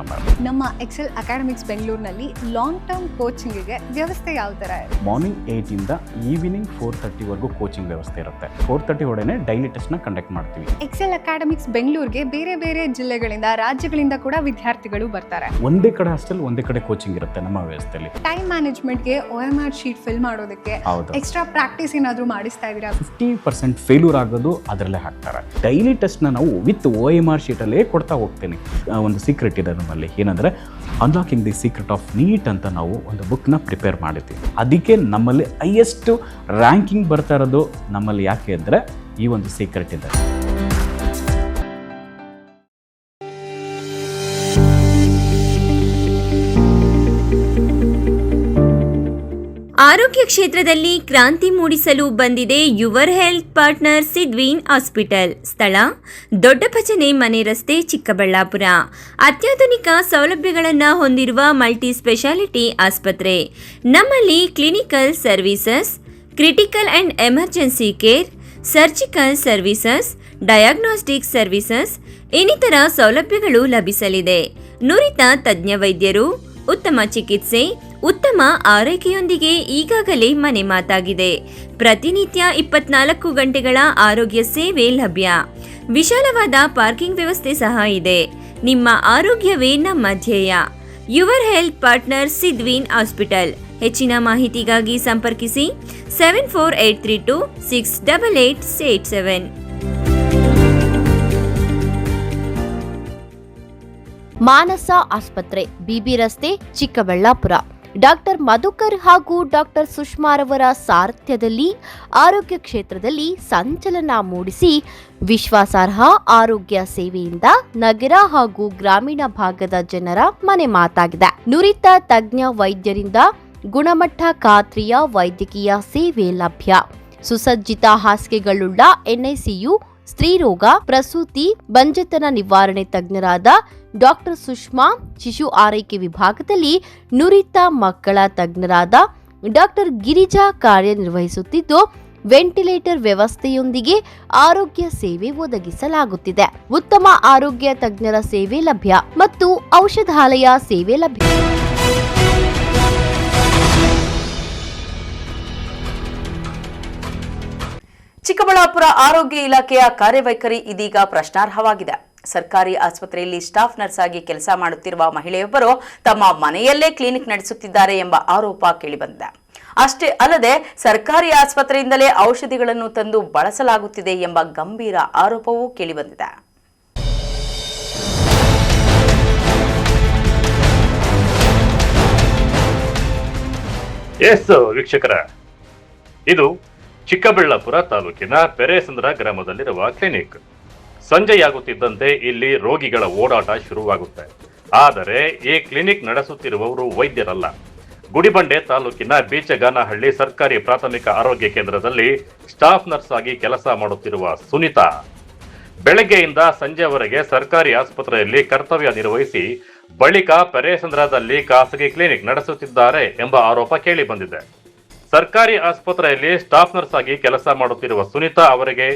ನಮ್ಮ ಎಕ್ಸೆಲ್ ಅಕಾಡೆಮಿಕ್ಸ್ ಬೆಂಗಳೂರಿನಲ್ಲಿ ಲಾಂಗ್ ಟರ್ಮ್ ಕೋಚಿಂಗಿಗೆ ವ್ಯವಸ್ಥೆ ಯಾವ ಥರ ಇದೆ? ಮಾರ್ನಿಂಗ್ 8 ಇಂದ ಈವ್ನಿಂಗ್ 4:30ವರೆಗೂ ಕೋಚಿಂಗ್ ವ್ಯವಸ್ಥೆ ಇರುತ್ತೆ. 4:30 ಒಳಗೆ ಡೈಲಿ ಟೆಸ್ಟ್ನ ಕಂಡಕ್ಟ್ ಮಾಡ್ತೀವಿ. ಎಕ್ಸೆಲ್ ಅಕಾಡೆಮಿಕ್ಸ್ ಬೆಂಗಳೂರಿಗೆ ಬೇರೆ ಬೇರೆ ಜಿಲ್ಲೆಗಳಿಂದ, ರಾಜ್ಯಗಳಿಂದ ಕೂಡ ವಿದ್ಯಾರ್ಥಿಗಳು ಬರ್ತಾರೆ. ಒಂದೇ ಕಡೆ ಹಾಸ್ಟೆಲ್, ಒಂದೇ ಕಡೆ ಕೋಚಿಂಗ್ ಇರುತ್ತೆ ನಮ್ಮ ವ್ಯವಸ್ಥೆಯಲ್ಲಿ. ಟೈಮ್ ಮ್ಯಾನೇಜ್ಮೆಂಟ್ಗೆ OMR ಶೀಟ್ ಫಿಲ್ ಮಾಡೋದಕ್ಕೆ ಎಕ್ಸ್ಟ್ರಾ ಪ್ರಾಕ್ಟೀಸ್ ಏನಾದರೂ ಮಾಡಿಸ್ತಾ ಇದ್ದೀರಾ? 50% ಫೇಲ್ಯೂರ್ ಆಗೋದು ಅದರಲ್ಲೇ ಹಾಕ್ತಾರೆ. ಡೈಲಿ ಟೆಸ್ಟ್ನ ನಾವು ವಿತ್ OMR ಶೀಟಲ್ಲೇ ಕೊಡ್ತಾ ಹೋಗ್ತೀನಿ. ಒಂದು ಸೀಕ್ರೆಟ್ ಇದೆ ನಮ್ಮಲ್ಲಿ, ಏನಂದರೆ unlocking the secret of NEET ಅಂತ ನಾವು ಒಂದು ಬುಕ್ನ ಪ್ರಿಪೇರ್ ಮಾಡಿದ್ದೀವಿ. ಅದಕ್ಕೆ ನಮ್ಮಲ್ಲಿ ಹೈಯೆಸ್ಟ್ ರ್ಯಾಂಕಿಂಗ್ ಬರ್ತಾ ಇರೋದು ನಮ್ಮಲ್ಲಿ. ಯಾಕೆ ಅಂದರೆ ಈ ಒಂದು ಸೀಕ್ರೆಟ್ ಇದೆ. ಆರೋಗ್ಯ ಕ್ಷೇತ್ರದಲ್ಲಿ ಕ್ರಾಂತಿ ಮೂಡಿಸಲು ಬಂದಿದೆ ಯುವರ್ ಹೆಲ್ತ್ ಪಾರ್ಟ್ನರ್ ಸಿದ್ವೀನ್ ಹಾಸ್ಪಿಟಲ್. ಸ್ಥಳ ದೊಡ್ಡಪಚನೆ ಮನೆ ರಸ್ತೆ, ಚಿಕ್ಕಬಳ್ಳಾಪುರ. ಅತ್ಯಾಧುನಿಕ ಸೌಲಭ್ಯಗಳನ್ನು ಹೊಂದಿರುವ ಮಲ್ಟಿ ಸ್ಪೆಷಾಲಿಟಿ ಆಸ್ಪತ್ರೆ. ನಮ್ಮಲ್ಲಿ clinical services, critical and emergency care, surgical services, diagnostic services ಇನ್ನಿತರ ಸೌಲಭ್ಯಗಳು ಲಭಿಸಲಿದೆ. ನುರಿತ ತಜ್ಞ ವೈದ್ಯರು, ಉತ್ತಮ ಚಿಕಿತ್ಸೆ, ಉತ್ತಮ ಆರೈಕೆಯೊಂದಿಗೆ ಈಗಾಗಲೇ ಮನೆ ಮಾತಾಗಿದೆ. ಪ್ರತಿನಿತ್ಯ 24 ಗಂಟೆಗಳ ಆರೋಗ್ಯ ಸೇವೆ ಲಭ್ಯ. ವಿಶಾಲವಾದ ಪಾರ್ಕಿಂಗ್ ವ್ಯವಸ್ಥೆ ಸಹ ಇದೆ. ನಿಮ್ಮ ಆರೋಗ್ಯವೇ ನಮ್ಮ ಧ್ಯೇಯ. ಯುವರ್ ಹೆಲ್ತ್ ಪಾರ್ಟ್ನರ್ ಸಿದ್ವೀನ್ ಹಾಸ್ಪಿಟಲ್. ಹೆಚ್ಚಿನ ಮಾಹಿತಿಗಾಗಿ ಸಂಪರ್ಕಿಸಿ 7483268887. ಮಾನಸ ಆಸ್ಪತ್ರೆ, ಬಿಬಿ ರಸ್ತೆ, ಚಿಕ್ಕಬಳ್ಳಾಪುರ. ಡಾಕ್ಟರ್ ಮಧುಕರ್ ಹಾಗೂ ಡಾಕ್ಟರ್ ಸುಷ್ಮಾರವರ ಸಾರಥ್ಯದಲ್ಲಿ ಆರೋಗ್ಯ ಕ್ಷೇತ್ರದಲ್ಲಿ ಸಂಚಲನ ಮೂಡಿಸಿ ವಿಶ್ವಾಸಾರ್ಹ ಆರೋಗ್ಯ ಸೇವೆಯಿಂದ ನಗರ ಹಾಗೂ ಗ್ರಾಮೀಣ ಭಾಗದ ಜನರ ಮನೆ ಮಾತಾಗಿದೆ. ನುರಿತ ತಜ್ಞ ವೈದ್ಯರಿಂದ ಗುಣಮಟ್ಟ ಖಾತ್ರಿಯ ವೈದ್ಯಕೀಯ ಸೇವೆ ಲಭ್ಯ. ಸುಸಜ್ಜಿತ ಹಾಸಿಗೆಗಳುಳ್ಳ NICU, ಸ್ತ್ರೀರೋಗ, ಪ್ರಸೂತಿ, ಬಂಜೆತನ ನಿವಾರಣೆ ತಜ್ಞರಾದ ಡಾಕ್ಟರ್ ಸುಷ್ಮಾ, ಶಿಶು ಆರೈಕೆ ವಿಭಾಗದಲ್ಲಿ ನುರಿತ ಮಕ್ಕಳ ತಜ್ಞರಾದ ಡಾಕ್ಟರ್ ಗಿರಿಜಾ ಕಾರ್ಯನಿರ್ವಹಿಸುತ್ತಿದ್ದು, ವೆಂಟಿಲೇಟರ್ ವ್ಯವಸ್ಥೆಯೊಂದಿಗೆ ಆರೋಗ್ಯ ಸೇವೆ ಒದಗಿಸಲಾಗುತ್ತಿದೆ. ಉತ್ತಮ ಆರೋಗ್ಯ ತಜ್ಞರ ಸೇವೆ ಲಭ್ಯ ಮತ್ತು ಔಷಧಾಲಯ ಸೇವೆ ಲಭ್ಯ. ಚಿಕ್ಕಬಳ್ಳಾಪುರ ಆರೋಗ್ಯ ಇಲಾಖೆಯ ಕಾರ್ಯವೈಖರಿ ಇದೀಗ ಪ್ರಶ್ನಾರ್ಹವಾಗಿದೆ. ಸರ್ಕಾರಿ ಆಸ್ಪತ್ರೆಯಲ್ಲಿ ಸ್ಟಾಫ್ ನರ್ಸ್ ಆಗಿ ಕೆಲಸ ಮಾಡುತ್ತಿರುವ ಮಹಿಳೆಯೊಬ್ಬರು ತಮ್ಮ ಮನೆಯಲ್ಲೇ ಕ್ಲಿನಿಕ್ ನಡೆಸುತ್ತಿದ್ದಾರೆ ಎಂಬ ಆರೋಪ ಕೇಳಿಬಂದಿದೆ. ಅಷ್ಟೇ ಅಲ್ಲದೆ ಸರ್ಕಾರಿ ಆಸ್ಪತ್ರೆಯಿಂದಲೇ ಔಷಧಿಗಳನ್ನು ತಂದು ಬಳಸಲಾಗುತ್ತಿದೆ ಎಂಬ ಗಂಭೀರ ಆರೋಪವೂ ಕೇಳಿಬಂದಿದೆ. ವೀಕ್ಷಕರ, ಇದು ಚಿಕ್ಕಬಳ್ಳಾಪುರ ತಾಲೂಕಿನ ಪೆರೇಸಂದ್ರ ಗ್ರಾಮದಲ್ಲಿರುವ ಕ್ಲಿನಿಕ್. ಸಂಜೆಯಾಗುತ್ತಿದ್ದಂತೆ ಇಲ್ಲಿ ರೋಗಿಗಳ ಓಡಾಟ ಶುರುವಾಗುತ್ತೆ. ಆದರೆ ಈ ಕ್ಲಿನಿಕ್ ನಡೆಸುತ್ತಿರುವವರು ವೈದ್ಯರಲ್ಲ. ಗುಡಿಬಂಡೆ ತಾಲೂಕಿನ ಬೀಚಗಾನಹಳ್ಳಿ ಸರ್ಕಾರಿ ಪ್ರಾಥಮಿಕ ಆರೋಗ್ಯ ಕೇಂದ್ರದಲ್ಲಿ ಸ್ಟಾಫ್ ನರ್ಸ್ ಆಗಿ ಕೆಲಸ ಮಾಡುತ್ತಿರುವ ಸುನೀತಾ ಬೆಳಗ್ಗೆಯಿಂದ ಸಂಜೆವರೆಗೆ ಸರ್ಕಾರಿ ಆಸ್ಪತ್ರೆಯಲ್ಲಿ ಕರ್ತವ್ಯ ನಿರ್ವಹಿಸಿ ಬಳಿಕ ಪೆರೇಸಂದ್ರದಲ್ಲಿ ಖಾಸಗಿ ಕ್ಲಿನಿಕ್ ನಡೆಸುತ್ತಿದ್ದಾರೆ ಎಂಬ ಆರೋಪ ಕೇಳಿ ಬಂದಿದೆ. ಸರ್ಕಾರಿ ಆಸ್ಪತ್ರೆಯಲ್ಲಿ ಸ್ಟಾಫ್ ನರ್ಸ್ ಆಗಿ ಕೆಲಸ ಮಾಡುತ್ತಿರುವ ಸುನೀತಾ ಅವರಿಗೆ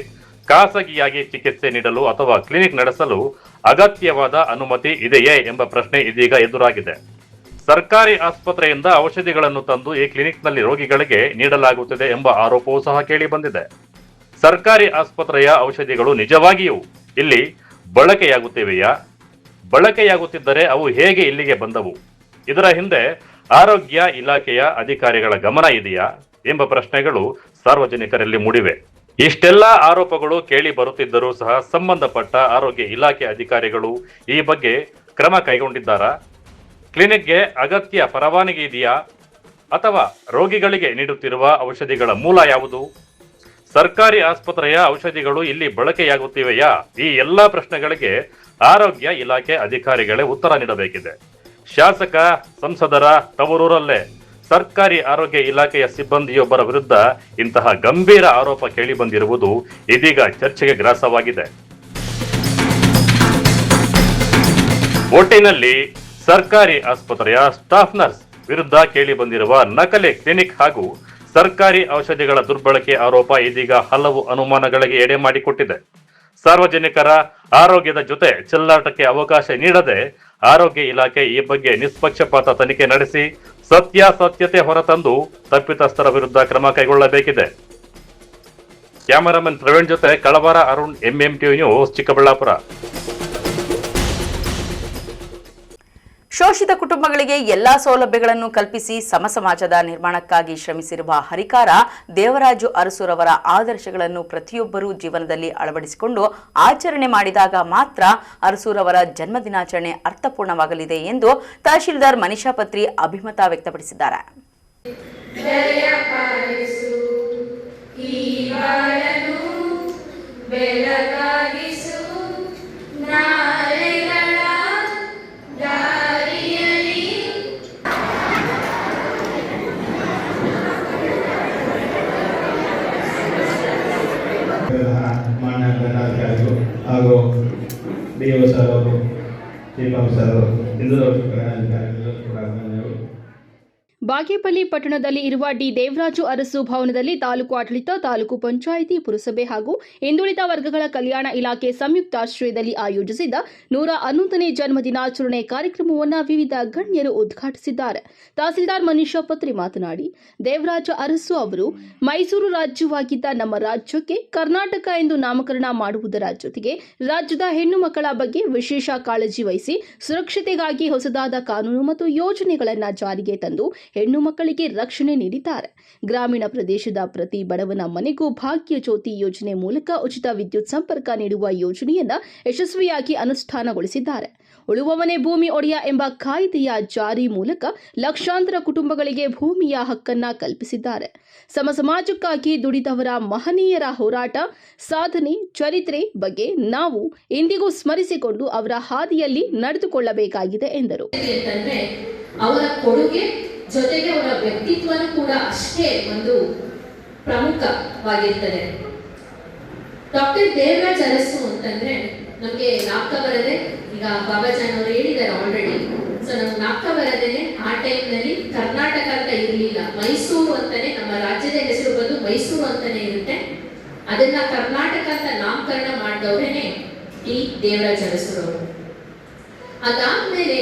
ಖಾಸಗಿಯಾಗಿ ಚಿಕಿತ್ಸೆ ನೀಡಲು ಅಥವಾ ಕ್ಲಿನಿಕ್ ನಡೆಸಲು ಅಗತ್ಯವಾದ ಅನುಮತಿ ಇದೆಯೇ ಎಂಬ ಪ್ರಶ್ನೆ ಇದೀಗ ಎದುರಾಗಿದೆ. ಸರ್ಕಾರಿ ಆಸ್ಪತ್ರೆಯಿಂದ ಔಷಧಿಗಳನ್ನು ತಂದು ಈ ಕ್ಲಿನಿಕ್ನಲ್ಲಿ ರೋಗಿಗಳಿಗೆ ನೀಡಲಾಗುತ್ತಿದೆ ಎಂಬ ಆರೋಪವೂ ಸಹ ಕೇಳಿ ಬಂದಿದೆ. ಸರ್ಕಾರಿ ಆಸ್ಪತ್ರೆಯ ಔಷಧಿಗಳು ನಿಜವಾಗಿಯೂ ಇಲ್ಲಿ ಬಳಕೆಯಾಗುತ್ತಿವೆಯಾ? ಬಳಕೆಯಾಗುತ್ತಿದ್ದರೆ ಅವು ಹೇಗೆ ಇಲ್ಲಿಗೆ ಬಂದವು? ಇದರ ಹಿಂದೆ ಆರೋಗ್ಯ ಇಲಾಖೆಯ ಅಧಿಕಾರಿಗಳ ಗಮನ ಇದೆಯಾ ಎಂಬ ಪ್ರಶ್ನೆಗಳು ಸಾರ್ವಜನಿಕರಲ್ಲಿ ಮೂಡಿವೆ. ಇಷ್ಟೆಲ್ಲ ಆರೋಪಗಳು ಕೇಳಿ ಬರುತ್ತಿದ್ದರೂ ಸಹ ಸಂಬಂಧಪಟ್ಟ ಆರೋಗ್ಯ ಇಲಾಖೆ ಅಧಿಕಾರಿಗಳು ಈ ಬಗ್ಗೆ ಕ್ರಮ ಕೈಗೊಂಡಿದ್ದಾರಾ? ಕ್ಲಿನಿಕ್ಗೆ ಅಗತ್ಯ ಪರವಾನಗಿ ಇದೆಯಾ? ಅಥವಾ ರೋಗಿಗಳಿಗೆ ನೀಡುತ್ತಿರುವ ಔಷಧಿಗಳ ಮೂಲ ಯಾವುದು? ಸರ್ಕಾರಿ ಆಸ್ಪತ್ರೆಯ ಔಷಧಿಗಳು ಇಲ್ಲಿ ಬಳಕೆಯಾಗುತ್ತಿವೆಯಾ? ಈ ಎಲ್ಲ ಪ್ರಶ್ನೆಗಳಿಗೆ ಆರೋಗ್ಯ ಇಲಾಖೆ ಅಧಿಕಾರಿಗಳೇ ಉತ್ತರ ನೀಡಬೇಕಿದೆ. ಶಾಸಕ ಸಂಸದರ ತವರೂರಲ್ಲೇ ಸರ್ಕಾರಿ ಆರೋಗ್ಯ ಇಲಾಖೆಯ ಸಿಬ್ಬಂದಿಯೊಬ್ಬರ ವಿರುದ್ಧ ಇಂತಹ ಗಂಭೀರ ಆರೋಪ ಕೇಳಿಬಂದಿರುವುದು ಇದೀಗ ಚರ್ಚೆಗೆ ಗ್ರಾಸವಾಗಿದೆ. ಒಟ್ಟಿನಲ್ಲಿ ಸರ್ಕಾರಿ ಆಸ್ಪತ್ರೆಯ ಸ್ಟಾಫ್ ನರ್ಸ್ ವಿರುದ್ಧ ಕೇಳಿಬಂದಿರುವ ನಕಲಿ ಕ್ಲಿನಿಕ್ ಹಾಗೂ ಸರ್ಕಾರಿ ಔಷಧಿಗಳ ದುರ್ಬಳಕೆ ಆರೋಪ ಇದೀಗ ಹಲವು ಅನುಮಾನಗಳಿಗೆ ಎಡೆ ಮಾಡಿಕೊಟ್ಟಿದೆ. ಸಾರ್ವಜನಿಕರ ಆರೋಗ್ಯದ ಜೊತೆ ಚೆಲ್ಲಾಟಕ್ಕೆ ಅವಕಾಶ ನೀಡದೆ ಆರೋಗ್ಯ ಇಲಾಖೆ ಈ ಬಗ್ಗೆ ನಿಷ್ಪಕ್ಷಪಾತ ತನಿಖೆ ನಡೆಸಿ ಸತ್ಯಾಸತ್ಯತೆ ಹೊರತಂದು ತಪ್ಪಿತಸ್ಥರ ವಿರುದ್ಧ ಕ್ರಮ ಕೈಗೊಳ್ಳಬೇಕಿದೆ. ಕ್ಯಾಮರಾಮನ್ ಪ್ರವೀಣ್ ಜೊತೆ ಕಳವಾರ ಅರುಣ್, MMTV ನ್ಯೂಸ್, ಚಿಕ್ಕಬಳ್ಳಾಪುರ. ಶೋಷಿತ ಕುಟುಂಬಗಳಿಗೆ ಎಲ್ಲಾ ಸೌಲಭ್ಯಗಳನ್ನು ಕಲ್ಪಿಸಿ ಸಮಾಜದ ನಿರ್ಮಾಣಕ್ಕಾಗಿ ಶ್ರಮಿಸಿರುವ ಹರಿಕಾರ ದೇವರಾಜು ಅರಸುರವರ ಆದರ್ಶಗಳನ್ನು ಪ್ರತಿಯೊಬ್ಬರೂ ಜೀವನದಲ್ಲಿ ಅಳವಡಿಸಿಕೊಂಡು ಆಚರಣೆ ಮಾಡಿದಾಗ ಮಾತ್ರ ಅರಸುರವರ ಜನ್ಮದಿನಾಚರಣೆ ಅರ್ಥಪೂರ್ಣವಾಗಲಿದೆ ಎಂದು ತಹಶೀಲ್ದಾರ್ ಮನಿಷಾ ಪತ್ರಿ ಅಭಿಮತ ವ್ಯಕ್ತಪಡಿಸಿದ್ದಾರೆ. ಮಾನ್ಯ ದಂಡಾಧಿಕಾರಿಗಳು ಹಾಗೂ DO ಸರ್ ಅವರು, ಜಿಪಂ ಸರ್ ಅವರು, ಹಿಂದೂ ಅಧಿಕಾರಿಗಳು ಕೂಡ ಧನ್ಯವಾದಗಳು. ಬಾಗೇಪಲ್ಲಿ ಪಟ್ಟಣದಲ್ಲಿ ಇರುವ ಡಿ ದೇವರಾಜು ಅರಸು ಭವನದಲ್ಲಿ ತಾಲೂಕು ಆಡಳಿತ, ತಾಲೂಕು ಪಂಚಾಯಿತಿ, ಪುರಸಭೆ ಹಾಗೂ ಹಿಂದುಳಿದ ವರ್ಗಗಳ ಕಲ್ಯಾಣ ಇಲಾಖೆ ಸಂಯುಕ್ತಾಶ್ರಯದಲ್ಲಿ ಆಯೋಜಿಸಿದ್ದ 111ನೇ ಜನ್ಮದಿನಾಚರಣೆ ಕಾರ್ಯಕ್ರಮವನ್ನು ವಿವಿಧ ಗಣ್ಯರು ಉದ್ಘಾಟಿಸಿದ್ದಾರೆ. ತಹಸೀಲ್ದಾರ್ ಮನಿಷಾ ಪತ್ರಿ ಮಾತನಾಡಿ, ದೇವರಾಜ ಅರಸು ಅವರು ಮೈಸೂರು ರಾಜ್ಯವಾಗಿದ್ದ ನಮ್ಮ ರಾಜ್ಯಕ್ಕೆ ಕರ್ನಾಟಕ ಎಂದು ನಾಮಕರಣ ಮಾಡುವುದರ ಜೊತೆಗೆ ರಾಜ್ಯದ ಹೆಣ್ಣು ಮಕ್ಕಳ ಬಗ್ಗೆ ವಿಶೇಷ ಕಾಳಜಿ ವಹಿಸಿ ಸುರಕ್ಷತೆಗಾಗಿ ಹೊಸದಾದ ಕಾನೂನು ಮತ್ತು ಯೋಜನೆಗಳನ್ನು ಜಾರಿಗೆ ತಂದು ಹೆಣ್ಣು ಮಕ್ಕಳಿಗೆ ರಕ್ಷಣೆ ನೀಡಿದ್ದಾರೆ. ಗ್ರಾಮೀಣ ಪ್ರದೇಶದ ಪ್ರತಿ ಬಡವನ ಮನೆಗೂ ಭಾಗ್ಯ ಜ್ಯೋತಿ ಯೋಜನೆ ಮೂಲಕ ಉಚಿತ ವಿದ್ಯುತ್ ಸಂಪರ್ಕ ನೀಡುವ ಯೋಜನೆಯನ್ನು ಯಶಸ್ವಿಯಾಗಿ ಅನುಷ್ಠಾನಗೊಳಿಸಿದ್ದಾರೆ. ಉಳುವವನೇ ಭೂಮಿ ಒಡೆಯ ಎಂಬ ಕಾಯ್ದೆಯ ಜಾರಿ ಮೂಲಕ ಲಕ್ಷಾಂತರ ಕುಟುಂಬಗಳಿಗೆ ಭೂಮಿಯ ಹಕ್ಕನ್ನ ಕಲ್ಪಿಸಿದ್ದಾರೆ. ಸಮಾಜಕ್ಕಾಗಿ ದುಡಿದವರ ಮಹನೀಯರ ಹೋರಾಟ, ಸಾಧನೆ, ಚರಿತ್ರೆ ಬಗ್ಗೆ ನಾವು ಇಂದಿಗೂ ಸ್ಮರಿಸಿಕೊಂಡು ಅವರ ಹಾದಿಯಲ್ಲಿ ನಡೆದುಕೊಳ್ಳಬೇಕಾಗಿದೆ ಎಂದರು. ಅವರ ಕೊಡುಗೆ ಜೊತೆಗೆ ಅವರ ವ್ಯಕ್ತಿತ್ವನೂ ಕೂಡ ಅಷ್ಟೇ ಒಂದು ಪ್ರಮುಖವಾಗಿರ್ತದೆ. ಡಾಕ್ಟರ್ ದೇವರಾಜ್ ಅರಸು ಅಂತಂದ್ರೆ ನಮಗೆ ನಾಲ್ಕ ಬರದೆ, ಈಗ ಬಾಬಾಜಾನ್ ಅವರು ಹೇಳಿದ್ದಾರೆ ಆಲ್ರೆಡಿ. ಸೊ ನಮ್ಗೆ ನಾಲ್ಕ ಬರದೇನೆ ಆ ಟೈಮ್ನಲ್ಲಿ ಕರ್ನಾಟಕ ಅಂತ ಇರಲಿಲ್ಲ, ಮೈಸೂರು ಅಂತಾನೆ, ನಮ್ಮ ರಾಜ್ಯದ ಹೆಸರು ಬಂದು ಮೈಸೂರು ಅಂತಾನೆ ಇರುತ್ತೆ. ಅದನ್ನ ಕರ್ನಾಟಕ ಅಂತ ನಾಮಕರಣ ಮಾಡಿದವರೇನೆ ಈ ದೇವರಾಜ್ ಅರಸುರವರು. ಅದಾದ್ಮೇಲೆ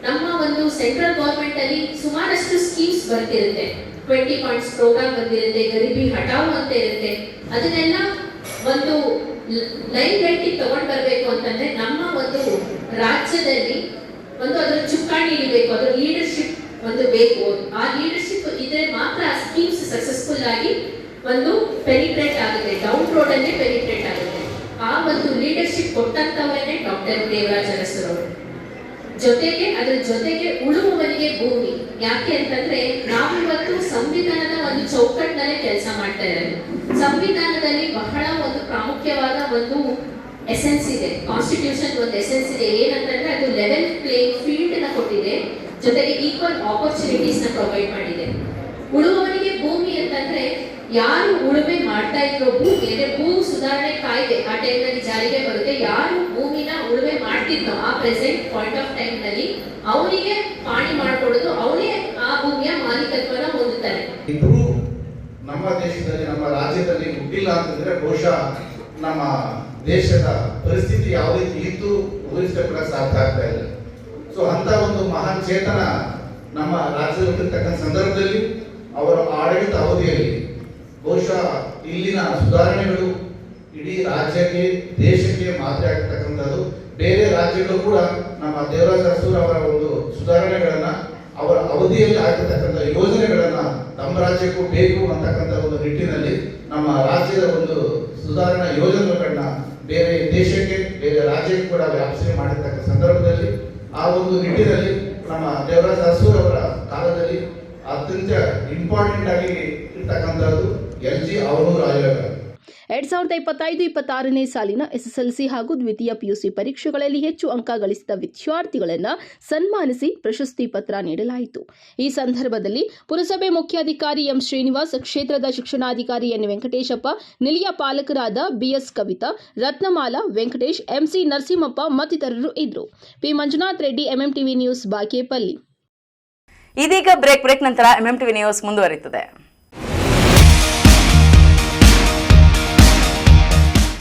ನಮ್ಮ ಒಂದು ಸೆಂಟ್ರಲ್ ಗವರ್ಮೆಂಟ್ ಅಲ್ಲಿ ಸುಮಾರಷ್ಟು ಸ್ಕೀಮ್ಸ್ ಬರ್ತಿರುತ್ತೆ. 20 ಪಾಯಿಂಟ್ಸ್ ಪ್ರೋಗ್ರಾಮ್ ಬಂದಿರುತ್ತೆ, ಗರೀಬಿ ಹಟಾವು ಅಂತ ಇರುತ್ತೆ. ಅದನ್ನೆಲ್ಲ ಒಂದು ಲೈನ್ ವೆಟ್ಟಿಗೆ ತಗೊಂಡ್ ಬರ್ಬೇಕು ಅಂತಂದ್ರೆ ನಮ್ಮ ಒಂದು ರಾಜ್ಯದಲ್ಲಿ ಒಂದು ಅದರ ಚುಕ್ಕಾಣಿ ಇಡಬೇಕು, ಅದರ ಲೀಡರ್ಶಿಪ್ ಒಂದು ಬೇಕು. ಆ ಲೀಡರ್ಶಿಪ್ ಇದ್ರೆ ಮಾತ್ರ ಆ ಸ್ಕೀಮ್ಸ್ ಸಕ್ಸಸ್ಫುಲ್ ಆಗಿ ಒಂದು ಪೆನಿಟ್ರೇಟ್ ಆಗುತ್ತೆ, ಡೌನ್ ರೋಡ್ ಅನ್ನೇ ಪೆನಿಟ್ರೇಟ್ ಆಗುತ್ತೆ. ಆ ಒಂದು ಲೀಡರ್ಶಿಪ್ ಕೊಟ್ಟಂತವರೇನೆ ಡಾಕ್ಟರ್ ದೇವರಾಜ್ ಅರಸುರವರು. ಜೊತೆಗೆ ಅದರ ಜೊತೆಗೆ ಉಳುವವನಿಗೆ ಭೂಮಿ. ಯಾಕೆ ಅಂತಂದ್ರೆ ನಾವಿವತ್ತು ಸಂವಿಧಾನದ ಒಂದು ಚೌಕಟ್ಟಿನಲ್ಲೇ ಕೆಲಸ ಮಾಡ್ತಾ ಇದ್ದಾರೆ. ಸಂವಿಧಾನದಲ್ಲಿ ಬಹಳ ಒಂದು ಪ್ರಾಮುಖ್ಯವಾದ ಒಂದು ಎಸೆನ್ಸ್ ಇದೆ, ಕಾನ್ಸ್ಟಿಟ್ಯೂಷನ್ ಒಂದು ಎಸೆನ್ಸ್ ಇದೆ. ಏನಂತಂದ್ರೆ ಅದು ಲೆವೆಲ್ ಪ್ಲೇಯಿಂಗ್ ಫೀಲ್ಡ್ ನ ಕೊಟ್ಟಿದೆ. ಜೊತೆಗೆ ಈಕ್ವಲ್ ಆಪರ್ಚುನಿಟೀಸ್ ನ ಪ್ರೊವೈಡ್ ಮಾಡಿದೆ. ಉಳುವವನಿಗೆ ಭೂಮಿ ಅಂತಂದ್ರೆ ಯಾರು ಉಳುಮೆ ಮಾಡ್ತಾ ಇರೋ ಭೂಮಿ ಅಂದ್ರೆ ಭೂ ಸುಧಾರಣೆ ಕಾಯ್ದೆ ಆ ಟೈಮ್ ನಲ್ಲಿ ಜಾರಿಗೆ ಬರುತ್ತೆ. ಯಾರು ಭೂಮಿನ ಉಳುಮೆ ಮಾಡ್ತಿದ್ದೋ ಆ ಪ್ರೆಸೆಂಟ್ ಪಾಯಿಂಟ್ ಆಫ್ ಟೈಮ್ ನಲ್ಲಿ ಅವನಿಗೆ ಪಾಣಿ ಮಾಡಿಕೊಡೋದು, ಅವನೇ ಆ ಭೂಮಿಯ ಮಾಲೀಕತ್ವನ ಹೊಂದುತ್ತಾನೆ. ಇಬ್ಬರು ನಮ್ಮ ದೇಶದಲ್ಲಿ ನಮ್ಮ ರಾಜ್ಯದಲ್ಲಿ ಹುಟ್ಟಿಲ್ಲ ಅಂತಂದ್ರೆ ಬಹುಶಃ ನಮ್ಮ ದೇಶದ ಪರಿಸ್ಥಿತಿ ಯಾವ ರೀತಿ ಇತ್ತು ಊಹಿಸಿಕೊಳ್ಳಕ್ಕೆ ಸಾಧ್ಯ ಆಗ್ತಾ ಇಲ್ಲ. ಸೊ ಅಂತ ಒಂದು ಮಹಾನ್ ಚೇತನ ನಮ್ಮ ರಾಜ್ಯದಲ್ಲಿ ಹುಟ್ಟಿರ್ತಕ್ಕಂಥ ಸಂದರ್ಭದಲ್ಲಿ ಅವರ ಆಡಳಿತ ಅವಧಿಯಲ್ಲಿ ಬಹುಶಃ ಇಲ್ಲಿನ ಸುಧಾರಣೆಗಳು ಇಡೀ ರಾಜ್ಯಕ್ಕೆ ದೇಶಕ್ಕೆ ಮಾದರಿ ಆಗ್ತಕ್ಕಂಥದ್ದು. ಬೇರೆ ರಾಜ್ಯಗಳು ಕೂಡ ನಮ್ಮ ದೇವರಾಜ ಅರಸು ಅವರ ಒಂದು ಸುಧಾರಣೆಗಳನ್ನ ಅವರ ಅವಧಿಯಲ್ಲಿ ಆಗಿರ್ತಕ್ಕಂಥ ಯೋಜನೆಗಳನ್ನ ನಮ್ಮ ರಾಜ್ಯಕ್ಕೂ ಬೇಕು ಅಂತಕ್ಕಂಥ ಒಂದು ನಿಟ್ಟಿನಲ್ಲಿ ನಮ್ಮ ರಾಜ್ಯದ ಒಂದು ಸುಧಾರಣಾ ಯೋಜನೆಗಳನ್ನ ಬೇರೆ ದೇಶಕ್ಕೆ ಬೇರೆ ರಾಜ್ಯಕ್ಕೆ ಕೂಡ ವ್ಯಾಪ್ತಿ ಮಾಡಿರ್ತಕ್ಕಂಥ ಸಂದರ್ಭದಲ್ಲಿ ಆ ಒಂದು ನಿಟ್ಟಿನಲ್ಲಿ ನಮ್ಮ ದೇವರಾಜ ಅರಸು ಅವರ ಕಾಲದಲ್ಲಿ ಅತ್ಯಂತ ಇಂಪಾರ್ಟೆಂಟ್ ಆಗಿ ಇರ್ತಕ್ಕಂಥದ್ದು LG ಅವನೂರು ಆಯೋಗ. 2025-26ನೇ ಸಾಲಿನ ಎಸ್ಎಸ್ಎಲ್ಸಿ ಹಾಗೂ ದ್ವಿತೀಯ PUC ಪರೀಕ್ಷೆಗಳಲ್ಲಿ ಹೆಚ್ಚು ಅಂಕ ಗಳಿಸಿದ ವಿದ್ಯಾರ್ಥಿಗಳನ್ನು ಸನ್ಮಾನಿಸಿ ಪ್ರಶಸ್ತಿ ಪತ್ರ ನೀಡಲಾಯಿತು. ಈ ಸಂದರ್ಭದಲ್ಲಿ ಪುರಸಭೆ ಮುಖ್ಯಾಧಿಕಾರಿ ಎಂ ಶ್ರೀನಿವಾಸ್, ಕ್ಷೇತ್ರದ ಶಿಕ್ಷಣಾಧಿಕಾರಿ ಎನ್ ವೆಂಕಟೇಶಪ್ಪ, ನಿಲಿಯ ಪಾಲಕರಾದ BS ಕವಿತಾ, ರತ್ನಮಾಲಾ, ವೆಂಕಟೇಶ್, MC ನರಸಿಂಹಪ್ಪ ಮತ್ತಿತರರು ಇದ್ದರು. P Manjunath Reddy, MMTV news, Bagepalli. ಇದೀಗ ಬ್ರೇಕ್ ನಂತರ MMTV ನ್ಯೂಸ್ ಮುಂದುವರಿಯುತ್ತದೆ.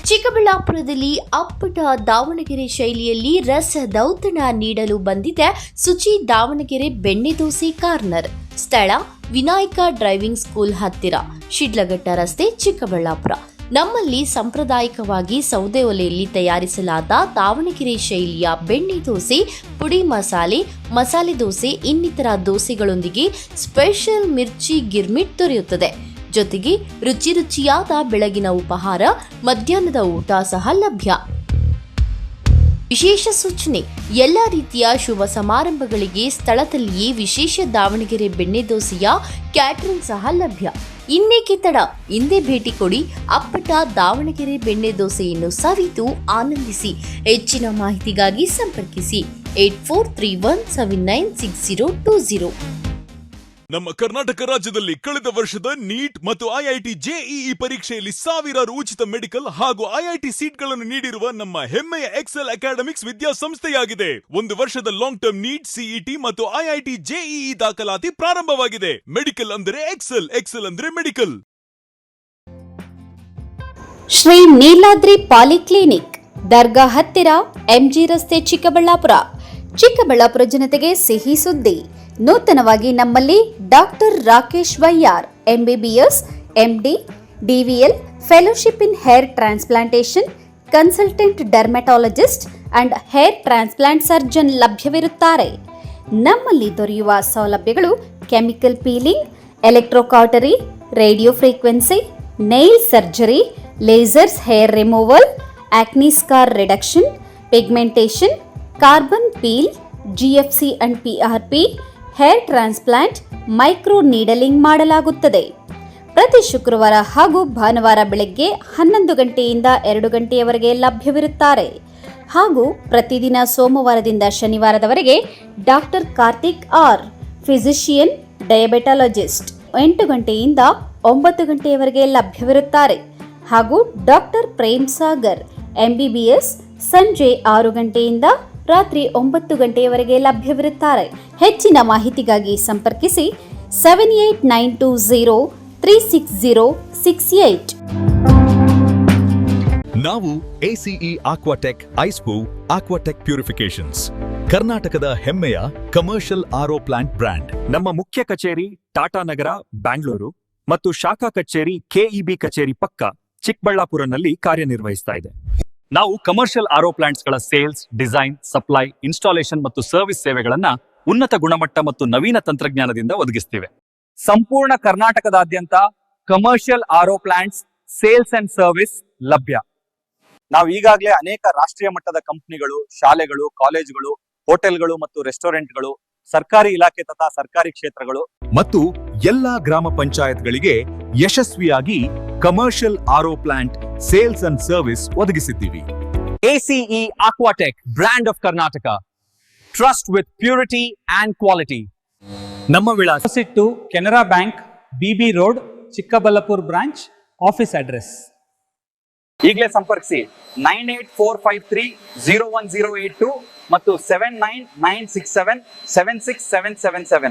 ಚಿಕ್ಕಬಳ್ಳಾಪುರದಲ್ಲಿ ಅಪ್ಪಟ ದಾವಣಗೆರೆ ಶೈಲಿಯಲ್ಲಿ ರಸದೌತಣ ನೀಡಲು ಬಂದಿದೆ ಸುಚಿ ದಾವಣಗೆರೆ ಬೆಣ್ಣೆ ದೋಸೆ ಕಾರ್ನರ್. ಸ್ಥಳ ವಿನಾಯಕ ಡ್ರೈವಿಂಗ್ ಸ್ಕೂಲ್ ಹತ್ತಿರ, ಶಿಡ್ಲಘಟ್ಟ ರಸ್ತೆ, ಚಿಕ್ಕಬಳ್ಳಾಪುರ. ನಮ್ಮಲ್ಲಿ ಸಾಂಪ್ರದಾಯಿಕವಾಗಿ ಸೌದೆ ಒಲೆಯಲ್ಲಿ ತಯಾರಿಸಲಾದ ದಾವಣಗೆರೆ ಶೈಲಿಯ ಬೆಣ್ಣೆ ದೋಸೆ, ಪುಡಿ ಮಸಾಲೆ, ಮಸಾಲೆ ದೋಸೆ ಇನ್ನಿತರ ದೋಸೆಗಳೊಂದಿಗೆ ಸ್ಪೆಷಲ್ ಮಿರ್ಚಿ ಗಿರ್ಮಿಟ್ ದೊರೆಯುತ್ತದೆ. ಜೊತೆಗೆ ರುಚಿ ರುಚಿಯಾದ ಬೆಳಗಿನ ಉಪಹಾರ, ಮಧ್ಯಾಹ್ನದ ಊಟ ಸಹ ಲಭ್ಯ. ವಿಶೇಷ ಸೂಚನೆ: ಎಲ್ಲ ರೀತಿಯ ಶುಭ ಸಮಾರಂಭಗಳಿಗೆ ಸ್ಥಳದಲ್ಲಿಯೇ ವಿಶೇಷ ದಾವಣಗೆರೆ ಬೆಣ್ಣೆ ದೋಸೆಯ ಕ್ಯಾಟರಿಂಗ್ ಸಹ ಲಭ್ಯ. ಇನ್ನೇಕೆ ತಡ, ಹಿಂದೆ ಭೇಟಿ ಕೊಡಿ. ಅಪ್ಪಟ ದಾವಣಗೆರೆ ಬೆಣ್ಣೆ ದೋಸೆಯನ್ನು ಸವಿದು ಆನಂದಿಸಿ. ಹೆಚ್ಚಿನ ಮಾಹಿತಿಗಾಗಿ ಸಂಪರ್ಕಿಸಿ 8431796020. ನಮ್ಮ ಕರ್ನಾಟಕ ರಾಜ್ಯದಲ್ಲಿ ಕಳೆದ ವರ್ಷದ ನೀಟ್ ಮತ್ತು IIT JEE ಪರೀಕ್ಷೆಯಲ್ಲಿ ಸಾವಿರಾರು ಉಚಿತ ಮೆಡಿಕಲ್ ಹಾಗೂ IIT ಸೀಟ್ಗಳನ್ನು ನೀಡಿರುವ ನಮ್ಮ ಹೆಮ್ಮೆಯ ಎಕ್ಸೆಲ್ ಅಕಾಡೆಮಿಕ್ಸ್ ವಿದ್ಯಾಸಂಸ್ಥೆಯಾಗಿದೆ. ಒಂದು ವರ್ಷದ ಲಾಂಗ್ ಟರ್ಮ್ ನೀಟ್, CET ಮತ್ತು IIT JEE ದಾಖಲಾತಿ ಪ್ರಾರಂಭವಾಗಿದೆ. ಮೆಡಿಕಲ್ ಅಂದರೆ ಎಕ್ಸೆಲ್, ಎಕ್ಸೆಲ್ ಅಂದರೆ ಮೆಡಿಕಲ್. ಶ್ರೀ ನೀಲಾದ್ರಿ ಪಾಲಿಕ್ಲಿನಿಕ್, ದರ್ಗಾ ಹತ್ತಿರ, MG ರಸ್ತೆ, ಚಿಕ್ಕಬಳ್ಳಾಪುರ. ಚಿಕ್ಕಬಳ್ಳಾಪುರ ಜನತೆಗೆ ಸಿಹಿ ಸುದ್ದಿ. ನೂತನವಾಗಿ ನಮ್ಮಲ್ಲಿ doctor Rakesh Y R MBBS, MD, DVL, fellowship in hair transplantation, consultant dermatologist and hair transplant surgeon ಲಭ್ಯವಿರುತ್ತಾರೆ. ನಮ್ಮಲ್ಲಿ ದೊರೆಯುವ ಸೌಲಭ್ಯಗಳು chemical peeling, electrocautery, radio frequency, nail surgery, lasers hair removal, acne scar reduction, pigmentation, carbon peel, GFC and PRP, hair transplant, micro needling ಮಾಡಲಾಗುತ್ತದೆ. ಪ್ರತಿ ಶುಕ್ರವಾರ ಹಾಗೂ ಭಾನುವಾರ ಬೆಳಗ್ಗೆ 11 ಗಂಟೆಯಿಂದ 2 ಗಂಟೆಯವರೆಗೆ ಲಭ್ಯವಿರುತ್ತಾರೆ. ಹಾಗೂ ಪ್ರತಿದಿನ ಸೋಮವಾರದಿಂದ ಶನಿವಾರದವರೆಗೆ ಡಾಕ್ಟರ್ ಕಾರ್ತಿಕ್ ಆರ್, ಫಿಸಿಷಿಯನ್, ಡಯಾಬೆಟಾಲಜಿಸ್ಟ್ 8 ಗಂಟೆಯಿಂದ 9 ಗಂಟೆಯವರೆಗೆ ಲಭ್ಯವಿರುತ್ತಾರೆ. ಹಾಗೂ ಡಾಕ್ಟರ್ ಪ್ರೇಮ್ ಸಾಗರ್ MBBS ಸಂಜೆ 6 ಗಂಟೆಯಿಂದ ರಾತ್ರಿ 9 ಗಂಟೆಯವರೆಗೆ ಲಭ್ಯವಿರುತ್ತಾರೆ. ಹೆಚ್ಚಿನ ಮಾಹಿತಿಗಾಗಿ ಸಂಪರ್ಕಿಸಿ 7892036068. ನಾವು ACE ಆಕ್ವಾಟೆಕ್ ಐಸ್ಪೂ ಆಕ್ವಾಟೆಕ್ ಪ್ಯೂರಿಫಿಕೇಶನ್ಸ್, ಕರ್ನಾಟಕದ ಹೆಮ್ಮೆಯ ಕಮರ್ಷಿಯಲ್ RO ಪ್ಲಾಂಟ್ ಬ್ರ್ಯಾಂಡ್. ನಮ್ಮ ಮುಖ್ಯ ಕಚೇರಿ ಟಾಟಾ ನಗರ, ಬ್ಯಾಂಗ್ಳೂರು ಮತ್ತು ಶಾಖಾ ಕಚೇರಿ KEB ಕಚೇರಿ ಪಕ್ಕ ಚಿಕ್ಕಬಳ್ಳಾಪುರನಲ್ಲಿ ಕಾರ್ಯನಿರ್ವಹಿಸ್ತಾ ಇದೆ. ನಾವು ಕಮರ್ಷಿಯಲ್ RO ಪ್ಲಾಂಟ್ಸ್ಗಳ ಸೇಲ್ಸ್, ಡಿಸೈನ್, ಸಪ್ಲೈ, ಇನ್ಸ್ಟಾಲೇಷನ್ ಮತ್ತು ಸರ್ವಿಸ್ ಸೇವೆಗಳನ್ನ ಉನ್ನತ ಗುಣಮಟ್ಟ ಮತ್ತು ನವೀನ ತಂತ್ರಜ್ಞಾನದಿಂದ ಒದಗಿಸ್ತೀವಿ. ಸಂಪೂರ್ಣ ಕರ್ನಾಟಕದಾದ್ಯಂತ commercial RO plants sales and service ಲಭ್ಯ. ನಾವು ಈಗಾಗಲೇ ಅನೇಕ ರಾಷ್ಟ್ರೀಯ ಮಟ್ಟದ ಕಂಪನಿಗಳು, ಶಾಲೆಗಳು, ಕಾಲೇಜುಗಳು, ಹೋಟೆಲ್ಗಳು ಮತ್ತು ರೆಸ್ಟೋರೆಂಟ್ಗಳು, ಸರ್ಕಾರಿ ಇಲಾಖೆ ತಥಾ ಸರ್ಕಾರಿ ಕ್ಷೇತ್ರಗಳು ಮತ್ತು ಎಲ್ಲಾ ಗ್ರಾಮ ಪಂಚಾಯತ್ಗಳಿಗೆ ಯಶಸ್ವಿಯಾಗಿ commercial RO plant sales and service ಒದಗಿಸಿದ್ದೀವಿ. ACE Aquatech, brand of Karnataka. trust with purity and quality. ನಮ್ಮ ವಿಳಾಸ opposite to Canara Bank, BB road, Chikkaballapur branch. Office address ಈಗಲೇ ಸಂಪರ್ಕಿಸಿ 9845301082 ಮತ್ತು 7996776777.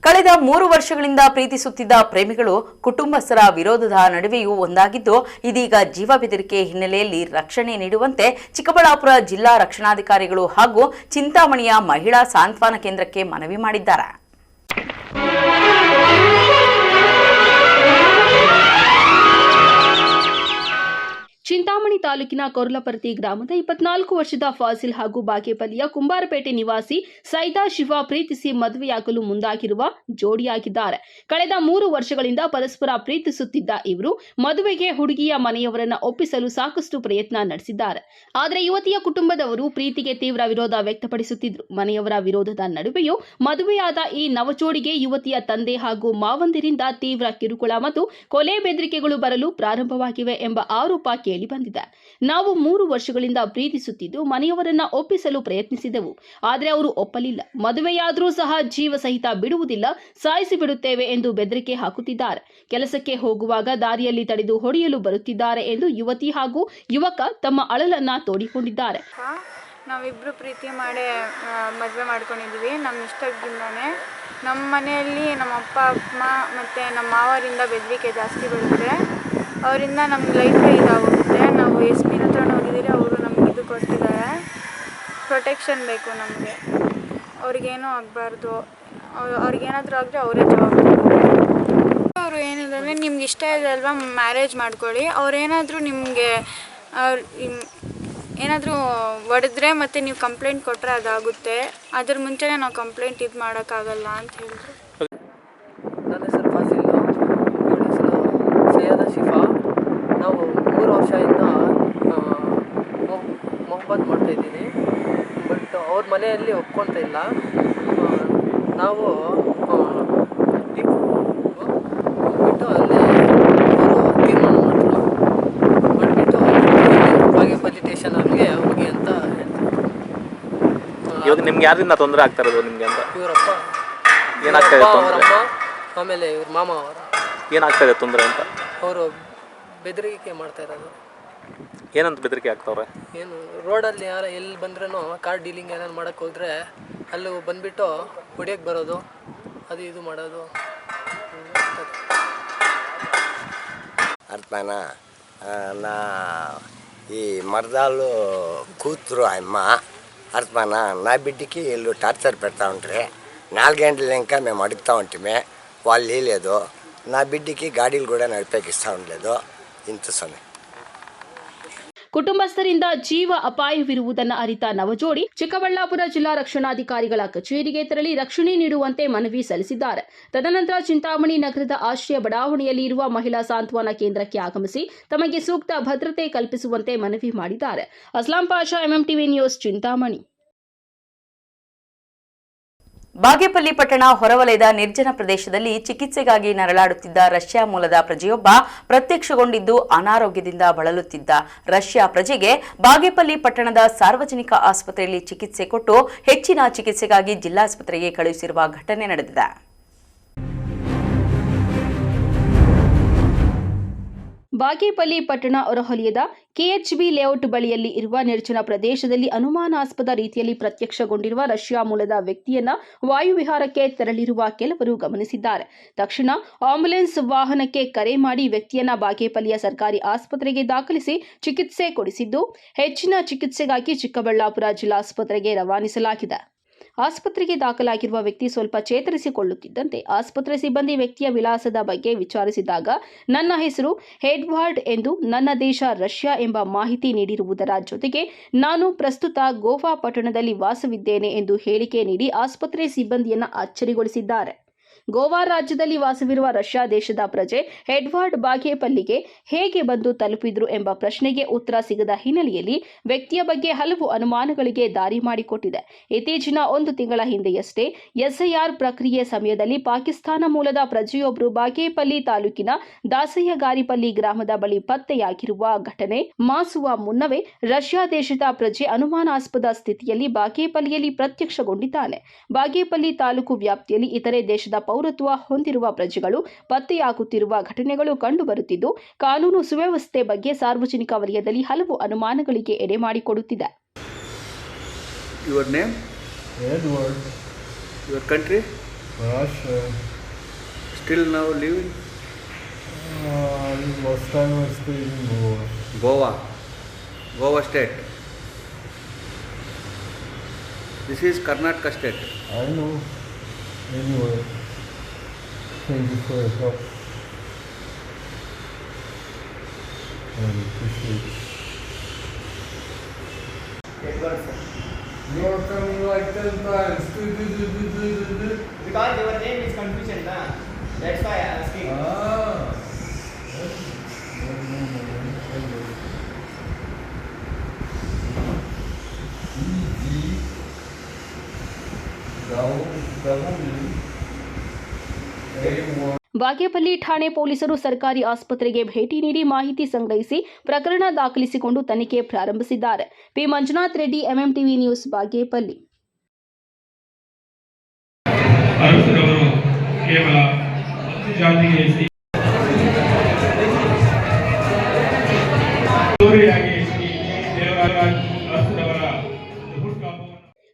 ಕಳೆದ 3 ವರ್ಷಗಳಿಂದ ಪ್ರೀತಿಸುತ್ತಿದ್ದ ಪ್ರೇಮಿಗಳು ಕುಟುಂಬಸ್ಥರ ವಿರೋಧದ ನಡುವೆಯೂ ಒಂದಾಗಿದ್ದು, ಇದೀಗ ಜೀವ ಬೆದರಿಕೆ ಹಿನ್ನೆಲೆಯಲ್ಲಿ ರಕ್ಷಣೆ ನೀಡುವಂತೆ ಚಿಕ್ಕಬಳ್ಳಾಪುರ ಜಿಲ್ಲಾ ರಕ್ಷಣಾಧಿಕಾರಿಗಳು ಹಾಗೂ ಚಿಂತಾಮಣಿಯ ಮಹಿಳಾ ಸಾಂತ್ವನ ಕೇಂದ್ರಕ್ಕೆ ಮನವಿ ಮಾಡಿದ್ದಾರೆ. ಚಿಂತಾಮಣಿ ತಾಲೂಕಿನ ಕೊರ್ಲಪರ್ತಿ ಗ್ರಾಮದ 24 ವರ್ಷದ ಫಾಸಿಲ್ ಹಾಗೂ ಬಾಗೇಪಲ್ಲಿಯ ಕುಂಬಾರಪೇಟೆ ನಿವಾಸಿ ಸೈದಾ ಶಿವ ಪ್ರೀತಿಸಿ ಮದುವೆಯಾಗಲು ಮುಂದಾಗಿರುವ ಜೋಡಿಯಾಗಿದ್ದಾರೆ. ಕಳೆದ 3 ವರ್ಷಗಳಿಂದ ಪರಸ್ಪರ ಪ್ರೀತಿಸುತ್ತಿದ್ದ ಇವರು ಮದುವೆಗೆ ಹುಡುಗಿಯ ಮನೆಯವರನ್ನ ಒಪ್ಪಿಸಲು ಸಾಕಷ್ಟು ಪ್ರಯತ್ನ ನಡೆಸಿದ್ದಾರೆ. ಆದರೆ ಯುವತಿಯ ಕುಟುಂಬದವರು ಪ್ರೀತಿಗೆ ತೀವ್ರ ವಿರೋಧ ವ್ಯಕ್ತಪಡಿಸುತ್ತಿದ್ದರು. ಮನೆಯವರ ವಿರೋಧದ ನಡುವೆಯೂ ಮದುವೆಯಾದ ಈ ನವಜೋಡಿಗೆ ಯುವತಿಯ ತಂದೆ ಹಾಗೂ ಮಾವಂದಿರಿಂದ ತೀವ್ರ ಕಿರುಕುಳ ಮತ್ತು ಕೊಲೆ ಬೆದರಿಕೆಗಳು ಬರಲು ಪ್ರಾರಂಭವಾಗಿವೆ ಎಂಬ ಆರೋಪ ಕೇಳಿ ಬಂದಿದೆ. ನಾವು 3 ವರ್ಷಗಳಿಂದ ಪ್ರೀತಿಸುತ್ತಿದ್ದು ಮನೆಯವರನ್ನ ಒಪ್ಪಿಸಲು ಪ್ರಯತ್ನಿಸಿದೆವು. ಆದರೆ ಅವರು ಒಪ್ಪಲಿಲ್ಲ. ಮದುವೆಯಾದರೂ ಸಹ ಜೀವ ಸಹಿತ ಬಿಡುವುದಿಲ್ಲ, ಸಾಯಿಸಿ ಬಿಡುತ್ತೇವೆ ಎಂದು ಬೆದರಿಕೆ ಹಾಕುತ್ತಿದ್ದಾರೆ. ಕೆಲಸಕ್ಕೆ ಹೋಗುವಾಗ ದಾರಿಯಲ್ಲಿ ತಡೆದು ಹೊಡೆಯಲು ಬರುತ್ತಿದ್ದಾರೆ ಎಂದು ಯುವತಿ ಹಾಗೂ ಯುವಕ ತಮ್ಮ ಅಳಲನ್ನ ತೋಡಿಕೊಂಡಿದ್ದಾರೆ. ನಾವಿಬ್ರು ಪ್ರೀತಿ ಮಾಡಿ ಮದುವೆ ಮಾಡ್ಕೊಂಡಿದ್ವಿ. ನಮ್ಮ ಇಷ್ಟದಿಂದಾನೆ ನಮ್ಮ ಮನೆಯಲ್ಲಿ ನಮ್ಮ ಅಪ್ಪ ಅಮ್ಮ ಮತ್ತು ನಮ್ಮ ಮಾವರಿಂದ ಬೆದರಿಕೆ ಜಾಸ್ತಿ ಬರುತ್ತೆ. ಅವರಿಂದ ನಮ್ಮ ಲೈಫೇ ಇದಾಗುತ್ತೆ. ನಾವು SP ಹತ್ರ ಹೋಗಿದ್ದೀರಿ, ಅವರು ನಮ್ಗೆ ಇದು ಕೊಡ್ತಿದ್ದಾರೆ, ಪ್ರೊಟೆಕ್ಷನ್ ಬೇಕು ನಮಗೆ. ಅವ್ರಿಗೇನೂ ಆಗಬಾರ್ದು, ಅವ್ರಿಗೇನಾದರೂ ಆದರೆ ಅವರೇ ಜವಾಬ್ದಾರಿ. ಅವರು ಏನಿದೆ, ನಿಮ್ಗೆ ಇಷ್ಟ ಇದೆ ಅಲ್ವಾ, ಮ್ಯಾರೇಜ್ ಮಾಡ್ಕೊಳ್ಳಿ. ಅವ್ರೇನಾದರೂ ನಿಮಗೆ ಏನಾದರೂ ಹೊಡೆದ್ರೆ ಮತ್ತು ನೀವು ಕಂಪ್ಲೇಂಟ್ ಕೊಟ್ಟರೆ ಅದಾಗುತ್ತೆ. ಅದ್ರ ಮುಂಚೆನೇ ನಾವು ಕಂಪ್ಲೇಂಟ್ ಇದು ಮಾಡೋಕ್ಕಾಗಲ್ಲ ಅಂತ ಹೇಳಿದ್ರು. ನನ್ನ ಹೆಸರು ಫಾಸಿಲ್, ಇವಳ ಹೆಸರು ಸೈಯದ ಶಿಫಾ. ನಾವು 3 ವರ್ಷದಿಂದ ಮೊಹಬ್ಬತ್ ಮಾಡ್ತಾಯಿದ್ದೀನಿ. ಬಟ್ ಅವ್ರ ಮನೆಯಲ್ಲಿ ಒಪ್ಕೊಳ್ತಾ ಇಲ್ಲ. ನಾವು ಬಿಟ್ಟು ಅಲ್ಲಿ ಅವರು ತೀರ್ಮಾನ ಮಾಡಿಬಿಟ್ಟು ಬಾಗೇಪಲ್ಲಿ ಸ್ಟೇಷನ್ ಅವ್ರಿಗೆ ಹೋಗಿ ಅಂತ ಹೇಳ್ತಾರೆ. ಇವಾಗ ನಿಮ್ಗೆ ಯಾರಿಂದ ತೊಂದರೆ ಆಗ್ತಾ ಇರೋದು ನಿಮಗೆ ಅಂತ? ಇವರಪ್ಪ, ಏನಾಗ್ತಾ ಇದೆ ತೊಂದರೆ? ಅವರಮ್ಮ, ಆಮೇಲೆ ಇವ್ರ ಮಾಮ ಅವರ. ಏನಾಗ್ತಾ ಇದೆ ತೊಂದರೆ ಅಂತ? ಅವರು ಬೆದರಿಕೆ ಮಾಡ್ತಾ ಇರೋದು. ಏನಂತ ಬೆದರಿಕೆ ಆಗ್ತಾವ್ರೆ? ಏನು ರೋಡಲ್ಲಿ ಯಾರು ಎಲ್ಲಿ ಬಂದ್ರೂ ಕಾರ್ ಡೀಲಿಂಗ್ ಏನಾರು ಮಾಡೋಕ್ಕೆ ಹೋದರೆ ಅಲ್ಲಿ ಬಂದುಬಿಟ್ಟು ಹೊಡಿಯೋಕ್ಕೆ ಬರೋದು, ಅದು ಇದು ಮಾಡೋದು. అర్థమైనా నా ఈ మరదాలు కూతురు అమ్మ అర్థమైనా నా బిడ్డకి వీళ్ళు టార్చర్ పెడతా ఉంటారు. 4 గంటలు ఇంకా మేము అడుగుతూ ఉంటామే, వాళ్ళు లేదు. నా బిడ్డకి గాడీలు కూడా నడిపేకి ఇస్తూ ఉండలేదు. ఇంత సమయం ಕುಟುಂಬಸ್ಥರಿಂದ ಜೀವ ಅಪಾಯವಿರುವುದನ್ನು ಅರಿತ ನವಜೋಡಿ ಚಿಕ್ಕಬಳ್ಳಾಪುರ ಜಿಲ್ಲಾ ರಕ್ಷಣಾಧಿಕಾರಿಗಳ ಕಚೇರಿಗೆ ತೆರಳಿ ರಕ್ಷಣೆ ನೀಡುವಂತೆ ಮನವಿ ಸಲ್ಲಿಸಿದ್ದಾರೆ. ತದನಂತರ ಚಿಂತಾಮಣಿ ನಗರದ ಆಶ್ರಯ ಬಡಾವಣೆಯಲ್ಲಿ ಇರುವ ಮಹಿಳಾ ಸಾಂತ್ವನ ಕೇಂದ್ರಕ್ಕೆ ಆಗಮಿಸಿ ತಮಗೆ ಸೂಕ್ತ ಭದ್ರತೆ ಕಲ್ಪಿಸುವಂತೆ ಮನವಿ ಮಾಡಿದ್ದಾರೆ. Aslam Pasha, MMTV news, Chintamani. ಬಾಗೇಪಲ್ಲಿ ಪಟ್ಟಣ ಹೊರವಲಯದ ನಿರ್ಜನ ಪ್ರದೇಶದಲ್ಲಿ ಚಿಕಿತ್ಸೆಗಾಗಿ ನರಳಾಡುತ್ತಿದ್ದ ರಷ್ಯಾ ಮೂಲದ ಪ್ರಜೆಯೊಬ್ಬ ಪ್ರತ್ಯಕ್ಷಗೊಂಡಿದ್ದು ಅನಾರೋಗ್ಯದಿಂದ ಬಳಲುತ್ತಿದ್ದ ರಷ್ಯಾ ಪ್ರಜೆಗೆ ಬಾಗೇಪಲ್ಲಿ ಪಟ್ಟಣದ ಸಾರ್ವಜನಿಕ ಆಸ್ಪತ್ರೆಯಲ್ಲಿ ಚಿಕಿತ್ಸೆ ಕೊಟ್ಟು ಹೆಚ್ಚಿನ ಚಿಕಿತ್ಸೆಗಾಗಿ ಜಿಲ್ಲಾಸ್ಪತ್ರೆಗೆ ಕಳುಹಿಸಿರುವ ಘಟನೆ ನಡೆದಿದೆ. ಬಾಗೇಪಲ್ಲಿ ಪಟ್ಟಣ ಹೊರವಲಯದ KHB ಲೇಔಟ್ ಬಳಿಯಲ್ಲಿ ಇರುವ ನಿರ್ಜನ ಪ್ರದೇಶದಲ್ಲಿ ಅನುಮಾನಾಸ್ಪದ ರೀತಿಯಲ್ಲಿ ಪ್ರತ್ಯಕ್ಷಗೊಂಡಿರುವ ರಷ್ಯಾ ಮೂಲದ ವ್ಯಕ್ತಿಯನ್ನ ವಾಯುವಿಹಾರಕ್ಕೆ ತೆರಳಿರುವ ಕೆಲವರು ಗಮನಿಸಿದ್ದಾರೆ. ತಕ್ಷಣ ಆಂಬ್ಯುಲೆನ್ಸ್ ವಾಹನಕ್ಕೆ ಕರೆ ಮಾಡಿ ವ್ಯಕ್ತಿಯನ್ನ ಬಾಗೇಪಲ್ಲಿಯ ಸರ್ಕಾರಿ ಆಸ್ಪತ್ರೆಗೆ ದಾಖಲಿಸಿ ಚಿಕಿತ್ಸೆ ಕೊಡಿಸಿದ್ದು ಹೆಚ್ಚಿನ ಚಿಕಿತ್ಸೆಗಾಗಿ ಚಿಕ್ಕಬಳ್ಳಾಪುರ ಜಿಲ್ಲಾಸ್ಪತ್ರೆಗೆ ರವಾನಿಸಲಾಗಿದೆ. ಆಸ್ಪತ್ರೆಗೆ ದಾಖಲಾಗಿರುವ ವ್ಯಕ್ತಿ ಸ್ವಲ್ಪ ಚೇತರಿಸಿಕೊಳ್ಳುತ್ತಿದ್ದಂತೆ ಆಸ್ಪತ್ರೆ ಸಿಬ್ಬಂದಿ ವ್ಯಕ್ತಿಯ ವಿಳಾಸದ ಬಗ್ಗೆ ವಿಚಾರಿಸಿದಾಗ ನನ್ನ ಹೆಸರು ಎಡ್ವರ್ಡ್ ಎಂದು, ನನ್ನ ದೇಶ ರಷ್ಯಾ ಎಂಬ ಮಾಹಿತಿ ನೀಡಿರುವುದರ ಜೊತೆಗೆ ನಾನು ಪ್ರಸ್ತುತ ಗೋವಾ ಪಟ್ಟಣದಲ್ಲಿ ವಾಸವಿದ್ದೇನೆ ಎಂದು ಹೇಳಿಕೆ ನೀಡಿ ಆಸ್ಪತ್ರೆ ಸಿಬ್ಬಂದಿಯನ್ನು ಅಚ್ಚರಿಗೊಳಿಸಿದ್ದಾರೆ. ಗೋವಾ ರಾಜ್ಯದಲ್ಲಿ ವಾಸವಿರುವ ರಷ್ಯಾ ದೇಶದ ಪ್ರಜೆ ಎಡ್ವರ್ಡ್ ಬಾಗೇಪಲ್ಲಿಗೆ ಹೇಗೆ ಬಂದು ತಲುಪಿದ್ರು ಎಂಬ ಪ್ರಶ್ನೆಗೆ ಉತ್ತರ ಸಿಗದ ಹಿನ್ನೆಲೆಯಲ್ಲಿ ವ್ಯಕ್ತಿಯ ಬಗ್ಗೆ ಹಲವು ಅನುಮಾನಗಳಿಗೆ ದಾರಿ ಮಾಡಿಕೊಟ್ಟಿದೆ. ಇತ್ತೀಚಿನ 1 ತಿಂಗಳ ಹಿಂದೆಯಷ್ಟೇ ಎಸ್ಐಆರ್ ಪ್ರಕ್ರಿಯೆ ಸಮಯದಲ್ಲಿ ಪಾಕಿಸ್ತಾನ ಮೂಲದ ಪ್ರಜೆಯೊಬ್ಬರು ಬಾಗೇಪಲ್ಲಿ ತಾಲೂಕಿನ ದಾಸಯ್ಯಗಾರಿಪಲ್ಲಿ ಗ್ರಾಮದ ಬಳಿ ಪತ್ತೆಯಾಗಿರುವ ಘಟನೆ ಮಾಸುವ ಮುನ್ನವೇ ರಷ್ಯಾ ದೇಶದ ಪ್ರಜೆ ಅನುಮಾನಾಸ್ಪದ ಸ್ಥಿತಿಯಲ್ಲಿ ಬಾಗೇಪಲ್ಲಿಯಲ್ಲಿ ಪ್ರತ್ಯಕ್ಷಗೊಂಡಿದ್ದಾನೆ. ಬಾಗೇಪಲ್ಲಿ ತಾಲೂಕು ವ್ಯಾಪ್ತಿಯಲ್ಲಿ ಇತರೆ ದೇಶದ ಪೌರತ್ವ ಹೊಂದಿರುವ ಪ್ರಜೆಗಳು ಪತ್ತೆಯಾಗುತ್ತಿರುವ ಘಟನೆಗಳು ಕಂಡುಬರುತ್ತಿದ್ದು, ಕಾನೂನು ಸುವ್ಯವಸ್ಥೆ ಬಗ್ಗೆ ಸಾರ್ವಜನಿಕ ವಲಯದಲ್ಲಿ ಹಲವು ಅನುಮಾನಗಳಿಗೆ ಎಡೆ ಮಾಡಿಕೊಡುತ್ತಿದೆ. Your name? Edward. Your country? Russia. Still now living? Last time I stayed in Goa. Goa. Goa state. This is Karnataka state. I know. Anyway, thank you for your help. I appreciate it. You are coming like 10 times. Because your name is confusion, na? That's why I am asking. Bagepalli ಠಾಣೆ ಪೊಲೀಸರು ಸರ್ಕಾರಿ ಆಸ್ಪತ್ರೆಗೆ ಭೇಟಿ ನೀಡಿ ಮಾಹಿತಿ ಸಂಗ್ರಹಿಸಿ ಪ್ರಕರಣ ದಾಖಲಿಸಿಕೊಂಡು ತನಿಖೆ ಪ್ರಾರಂಭಿಸಿದ್ದಾರೆ. P Manjunath Reddy, MMTV news, Bagepalli.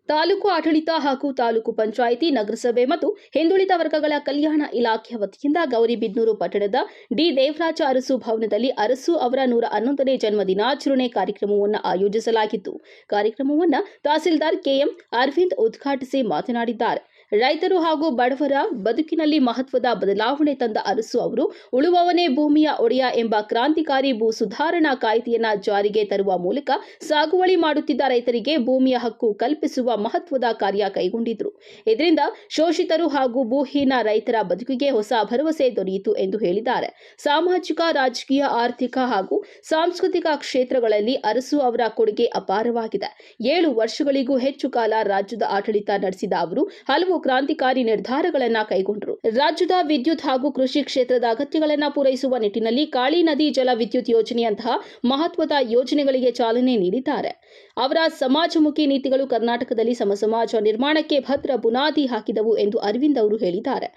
Taluk ಆಡಳಿತ ಹಾಗೂ ತಾಲೂಕು ಪಂಚಾಯಿತಿ, ನಗರಸಭೆ ಮತ್ತು ಹಿಂದುಳಿದ ವರ್ಗಗಳ ಕಲ್ಯಾಣ ಇಲಾಖೆ ವತಿಯಿಂದ ಗೌರಿಬಿದನೂರು ಪಟ್ಟಣದ ಡಿ ದೇವರಾಜ ಅರಸು ಭವನದಲ್ಲಿ ಅರಸು ಅವರ 111ನೇ ಜನ್ಮ ದಿನಾಚರಣೆ ಕಾರ್ಯಕ್ರಮವನ್ನು ಆಯೋಜಿಸಲಾಗಿತ್ತು. ಕಾರ್ಯಕ್ರಮವನ್ನು ತಹಸೀಲ್ದಾರ್ ಕೆಎಂ ಅರವಿಂದ್ ಉದ್ಘಾಟಿಸಿ ಮಾತನಾಡಿದ್ದಾರೆ. ರೈತರು ಹಾಗೂ ಬಡವರ ಬದುಕಿನಲ್ಲಿ ಮಹತ್ವದ ಬದಲಾವಣೆ ತಂದ ಅರಸು ಅವರು ಉಳುವವನೇ ಭೂಮಿಯ ಒಡೆಯ ಎಂಬ ಕ್ರಾಂತಿಕಾರಿ ಭೂ ಸುಧಾರಣಾ ಕಾಯ್ದೆಯನ್ನ ಜಾರಿಗೆ ತರುವ ಮೂಲಕ ಸಾಗುವಳಿ ಮಾಡುತ್ತಿದ್ದ ರೈತರಿಗೆ ಭೂಮಿಯ ಹಕ್ಕು ಕಲ್ಪಿಸುವ ಮಹತ್ವದ ಕಾರ್ಯ ಕೈಗೊಂಡಿದ್ರು. ಇದರಿಂದ ಶೋಷಿತರು ಹಾಗೂ ಭೂಹೀನ ರೈತರ ಬದುಕಿಗೆ ಹೊಸ ಭರವಸೆ ದೊರೆಯಿತು ಎಂದು ಹೇಳಿದ್ದಾರೆ. ಸಾಮಾಜಿಕ, ರಾಜಕೀಯ, ಆರ್ಥಿಕ ಹಾಗೂ ಸಾಂಸ್ಕೃತಿಕ ಕ್ಷೇತ್ರಗಳಲ್ಲಿ ಅರಸು ಅವರ ಕೊಡುಗೆ ಅಪಾರವಾಗಿದೆ. 7 ವರ್ಷಗಳಿಗೂ ಹೆಚ್ಚು ಕಾಲ ರಾಜ್ಯದ ಆಡಳಿತ ನಡೆಸಿದ ಅವರು ಹಲವು ಕ್ರಾಂತಿಕಾರಿ ನಿರ್ಧಾರಗಳನ್ನು ಕೈಗೊಂಡರು. ರಾಜ್ಯದ ವಿದ್ಯುತ್ ಹಾಗೂ ಕೃಷಿ ಕ್ಷೇತ್ರದ ಅಗತ್ಯಗಳನ್ನು ಪೂರೈಸುವ ನಿಟ್ಟಿನಲ್ಲಿ ಕಾಳಿ ನದಿ ಜಲ ವಿದ್ಯುತ್ ಯೋಜನೆಯಂತಹ ಮಹತ್ವದ ಯೋಜನೆಗಳಿಗೆ ಚಾಲನೆ ನೀಡಿದ್ದಾರೆ. ಅವರ ಸಮಾಜಮುಖಿ ನೀತಿಗಳು ಕರ್ನಾಟಕದಲ್ಲಿ ಸಮಾಜ ನಿರ್ಮಾಣಕ್ಕೆ ಭದ್ರ ಬುನಾದಿ ಹಾಕಿದವು ಎಂದು ಅರವಿಂದ್ ಅವರು ಹೇಳಿದ್ದಾರೆ.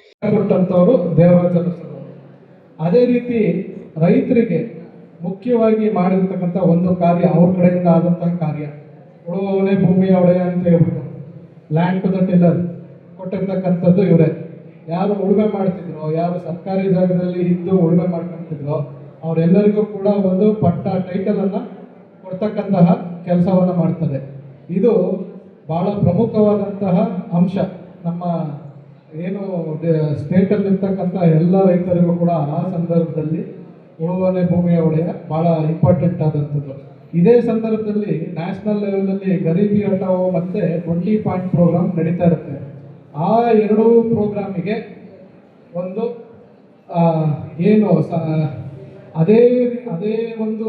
ಅದೇ ರೀತಿ ರೈತರಿಗೆ ಮುಖ್ಯವಾಗಿ ಮಾಡಿರ್ತಕ್ಕಂಥ ಒಂದು ಕಾರ್ಯ, ಅವ್ರ ಕಡೆಯಿಂದ ಆದಂತಹ ಕಾರ್ಯ, ಉಳುವವನೇ ಭೂಮಿಯ ಒಡೆಯ ಅಂತ ಹೇಳ್ಬಿಟ್ಟು ಲ್ಯಾಂಡ್ ಟು ದ ಟಿಲ್ಲರ್ ಕೊಟ್ಟಿರ್ತಕ್ಕಂಥದ್ದು ಇವರೇ. ಯಾರು ಉಳುಮೆ ಮಾಡ್ತಿದ್ರೋ, ಯಾರು ಸರ್ಕಾರಿ ಜಾಗದಲ್ಲಿ ಇದ್ದು ಉಳುಮೆ ಮಾಡ್ಕೊತಿದ್ರೋ ಅವರೆಲ್ಲರಿಗೂ ಕೂಡ ಒಂದು ಪಟ್ಟ, ಟೈಟಲನ್ನು ಕೊಡ್ತಕ್ಕಂತಹ ಕೆಲಸವನ್ನು ಮಾಡ್ತದೆ. ಇದು ಭಾಳ ಪ್ರಮುಖವಾದಂತಹ ಅಂಶ. ನಮ್ಮ ಏನು ಸ್ಟೇಟಲ್ಲಿರ್ತಕ್ಕಂಥ ಎಲ್ಲ ರೈತರಿಗೂ ಕೂಡ ಆ ಸಂದರ್ಭದಲ್ಲಿ ಉಳುವವನೇ ಭೂಮಿಯ ಒಡೆಯ ಭಾಳ ಇಂಪಾರ್ಟೆಂಟ್ ಆದಂಥದ್ದು. ಇದೇ ಸಂದರ್ಭದಲ್ಲಿ ನ್ಯಾಷನಲ್ ಲೆವೆಲಲ್ಲಿ ಗರೀಬಿ ಹಟಾವೋ ಮತ್ತು 20 ಪಾಯಿಂಟ್ ಪ್ರೋಗ್ರಾಮ್ ನಡೀತಾ ಇರುತ್ತೆ. ಆ 2 ಪ್ರೋಗ್ರಾಮಿಗೆ ಒಂದು ಏನು ಅದೇ ಒಂದು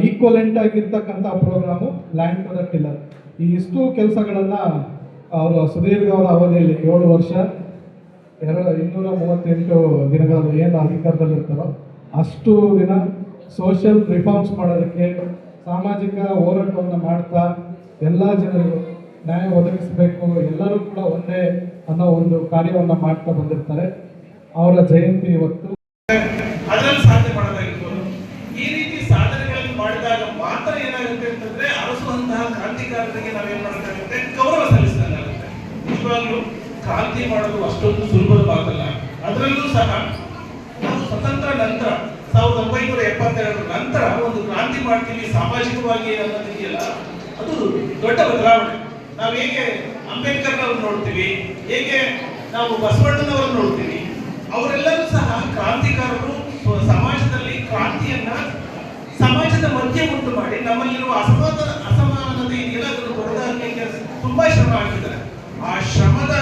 ಈಕ್ವಲೆಂಟ್ ಆಗಿರ್ತಕ್ಕಂಥ program land to the tiller. ಈ ಇಷ್ಟು ಕೆಲಸಗಳನ್ನು ಅವರು ಸುದೀರ್ಘವಾದ ಅವಧಿಯಲ್ಲಿ 7 ವರ್ಷ 238 ದಿನಗಳಲ್ಲಿ ಏನು ಅಧಿಕಾರದಲ್ಲಿರ್ತಾರೋ ಅಷ್ಟು ದಿನ ಸೋಷಿಯಲ್ ರಿಫಾರ್ಮ್ಸ್ ಮಾಡೋದಕ್ಕೆ, ಸಾಮಾಜಿಕ ಹೋರಾಟವನ್ನು ಮಾಡ್ತಾ ಎಲ್ಲ ಜನರಿಗೂ ನ್ಯಾಯ ಒದಗಿಸಬೇಕು, ಎಲ್ಲರೂ ಕೂಡ ಒಂದೇ ಅನ್ನೋ ಒಂದು ಕಾರ್ಯವನ್ನು ಮಾಡ್ತಾ ಬಂದಿರ್ತಾರೆ. ಅವರ ಜಯಂತಿ ಇವತ್ತು. ಅದರಲ್ಲಿ ಸಾಧನೆ ಮಾಡೋದಾಗಿರ್ಬೋದು. ಈ ರೀತಿ ಸಾಧನೆಗಳನ್ನು ಮಾಡಿದಾಗ ಮಾತ್ರ ಏನಾಗುತ್ತೆ ಅಂತಂದ್ರೆ ಅರಸುವಂತಹ ಕ್ರಾಂತಿಕಾರರಿಗೆ ನಾವೇನ್ ಮಾಡೋದಾಗುತ್ತೆ, ಗೌರವ ಸಲ್ಲಿಸಿದಂಗಾಗುತ್ತೆ. ನಿಜವಾಗ್ಲೂ ಕ್ರಾಂತಿ ಮಾಡೋದು ಅಷ್ಟೊಂದು ಸುಲಭದ ಮಾತಲ್ಲ. ಅದರಲ್ಲೂ ಸಹ ನಾವು ಸ್ವತಂತ್ರ ನಂತರ 1972 ನಂತರ ಒಂದು ಕ್ರಾಂತಿ ಮಾಡ್ತೀವಿ ಸಾಮಾಜಿಕವಾಗಿ ಅನ್ನೋದಿದೆಯಲ್ಲ, ಅದು ದೊಡ್ಡ ಬದಲಾವಣೆ. ನಾವು ಹೇಗೆ ಅಂಬೇಡ್ಕರ್ನವ್ರು ನೋಡ್ತೀವಿ, ಹೇಗೆ ನಾವು ಬಸವಣ್ಣನವರು ನೋಡ್ತೀವಿ, ಅವರೆಲ್ಲರೂ ಸಹ ಕ್ರಾಂತಿಕಾರರು ಸಮಾಜದಲ್ಲಿ ಕ್ರಾಂತಿಯನ್ನ ಸಮಾಜದ ಮಧ್ಯೆ ಉಂಟು ಮಾಡಿ ನಮ್ಮಲ್ಲಿರುವ ಅಸಮಾನತೆ ಇದೆಯಲ್ಲ ಅದನ್ನು ತೊಡೆದಾಕಲಿಕ್ಕೆ ತುಂಬಾ ಶ್ರಮ ಹಾಕಿದ್ದಾರೆ. ಆ ಶ್ರಮದ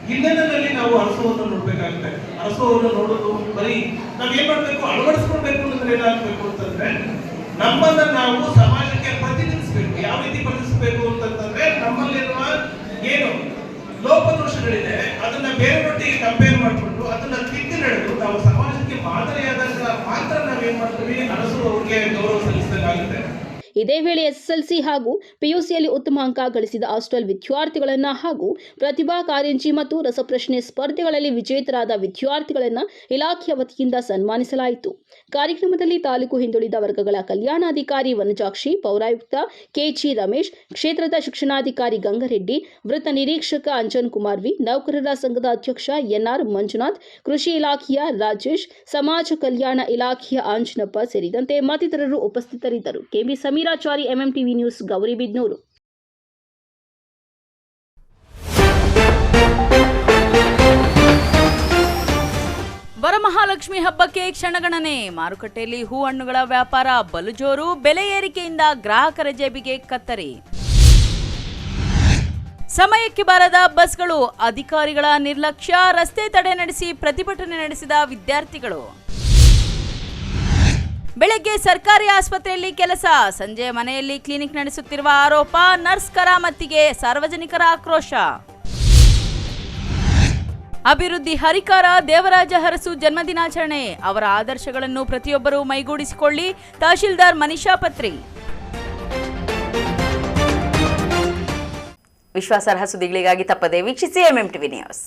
ಹಿನ್ನೆಲೆಯಲ್ಲಿ ನಾವು ಅರಸುವನ್ನು ನೋಡ್ಬೇಕಾಗುತ್ತೆ. ಅರಸುವನ್ನು ನೋಡೋದು ಬರೀ ನಾವ್ ಏನ್ ಮಾಡ್ಬೇಕು, ಅಳವಡಿಸ್ಕೊಳ್ಬೇಕು ಅಂದ್ರೆ ಏನಾಗಬೇಕು ಅಂತಂದ್ರೆ ನಮ್ಮನ್ನ ನಾವು ಸಮಾಜಕ್ಕೆ ಪ್ರತಿನಿಧಿಸಬೇಕು. ಯಾವ ರೀತಿ ಪ್ರತಿನಿಧಿಸಬೇಕು ಅಂತಂದ್ರೆ ನಮ್ಮಲ್ಲಿರುವ ಏನು ಲೋಪದೋಷಗಳಿದೆ ಅದನ್ನ ಬೇರೆಯವರೊಟ್ಟಿಗೆ ಕಂಪೇರ್ ಮಾಡಿಕೊಂಡು ಅದನ್ನ ತಿದ್ದಿ ನಡೆದು ನಾವು ಸಮಾಜಕ್ಕೆ ಮಾದರಿಯಾದಾಗ ಮಾತ್ರ ನಾವೇನ್ ಮಾಡ್ತೀವಿ, ಅರಸು ಅವ್ರಿಗೆ ಗೌರವ ಸಲ್ಲಿಸಬೇಕಾಗುತ್ತೆ. ಇದೇ ವೇಳೆ ಎಸ್ಎಸ್ಎಲ್ಸಿ ಹಾಗೂ ಪಿಯುಸಿಯಲ್ಲಿ ಉತ್ತಮ ಅಂಕ ಗಳಿಸಿದ ಹಾಸ್ಟೆಲ್ ವಿದ್ಯಾರ್ಥಿಗಳನ್ನು ಹಾಗೂ ಪ್ರತಿಭಾ ಕಾರಂಜಿ ಮತ್ತು ರಸಪ್ರಶ್ನೆ ಸ್ಪರ್ಧೆಗಳಲ್ಲಿ ವಿಜೇತರಾದ ವಿದ್ಯಾರ್ಥಿಗಳನ್ನು ಇಲಾಖೆಯ ವತಿಯಿಂದ ಸನ್ಮಾನಿಸಲಾಯಿತು. ಕಾರ್ಯಕ್ರಮದಲ್ಲಿ ತಾಲೂಕು ಹಿಂದುಳಿದ ವರ್ಗಗಳ ಕಲ್ಯಾಣಾಧಿಕಾರಿ ವನಜಾಕ್ಷಿ, ಪೌರಾಯುಕ್ತ ಕೆಜಿ ರಮೇಶ್, ಕ್ಷೇತ್ರದ ಶಿಕ್ಷಣಾಧಿಕಾರಿ ಗಂಗರೆಡ್ಡಿ, ವೃತ್ತ ನಿರೀಕ್ಷಕ ಅಂಜನ್ ಕುಮಾರ್ ವಿ, ನೌಕರರ ಸಂಘದ ಅಧ್ಯಕ್ಷ ಎನ್ಆರ್ ಮಂಜುನಾಥ್, ಕೃಷಿ ಇಲಾಖೆಯ ರಾಜೇಶ್, ಸಮಾಜ ಕಲ್ಯಾಣ ಇಲಾಖೆಯ ಆಂಜನಪ್ಪ ಸೇರಿದಂತೆ ಮತ್ತಿತರರು ಉಪಸ್ಥಿತರಿದ್ದರು. KB Sameerachari, MMTV news, Gauribidanur. Varamahalakshmi ಹಬ್ಬಕ್ಕೆ ಕ್ಷಣಗಣನೆ. ಮಾರುಕಟ್ಟೆಯಲ್ಲಿ ಹೂ ಹಣ್ಣುಗಳ ವ್ಯಾಪಾರ ಬಲು ಜೋರು. ಬೆಲೆ ಏರಿಕೆಯಿಂದ ಗ್ರಾಹಕರ ಜೇಬಿಗೆ ಕತ್ತರಿ. ಸಮಯಕ್ಕೆ ಬಾರದ ಬಸ್ಗಳು, ಅಧಿಕಾರಿಗಳ ನಿರ್ಲಕ್ಷ್ಯ. ರಸ್ತೆ ತಡೆ ನಡೆಸಿ ಪ್ರತಿಭಟನೆ ನಡೆಸಿದ ವಿದ್ಯಾರ್ಥಿಗಳು. ಬೆಳಗ್ಗೆ ಸರ್ಕಾರಿ ಆಸ್ಪತ್ರೆಯಲ್ಲಿ ಕೆಲಸ, ಸಂಜೆ ಮನೆಯಲ್ಲಿ ಕ್ಲಿನಿಕ್ ನಡೆಸುತ್ತಿರುವ ಆರೋಪ. ನರ್ಸ್ ಕರಾಮತ್ತಿಗೆ ಸಾರ್ವಜನಿಕರ ಆಕ್ರೋಶ. ಅಭಿವೃದ್ಧಿ ಹರಿಕಾರ ದೇವರಾಜ ಅರಸು ಜನ್ಮದಿನಾಚರಣೆ. ಅವರ ಆದರ್ಶಗಳನ್ನು ಪ್ರತಿಯೊಬ್ಬರೂ ಮೈಗೂಡಿಸಿಕೊಳ್ಳಿ. ತಹಶೀಲ್ದಾರ್ ಮನೀಷಾ ಪತ್ರಿ. ವಿಶ್ವಾಸಾರ್ಹ ಸುದ್ದಿಗಳಿಗಾಗಿ ತಪ್ಪದೆ ವೀಕ್ಷಿಸಿ ಎಂಎಂಟಿವಿ ನ್ಯೂಸ್.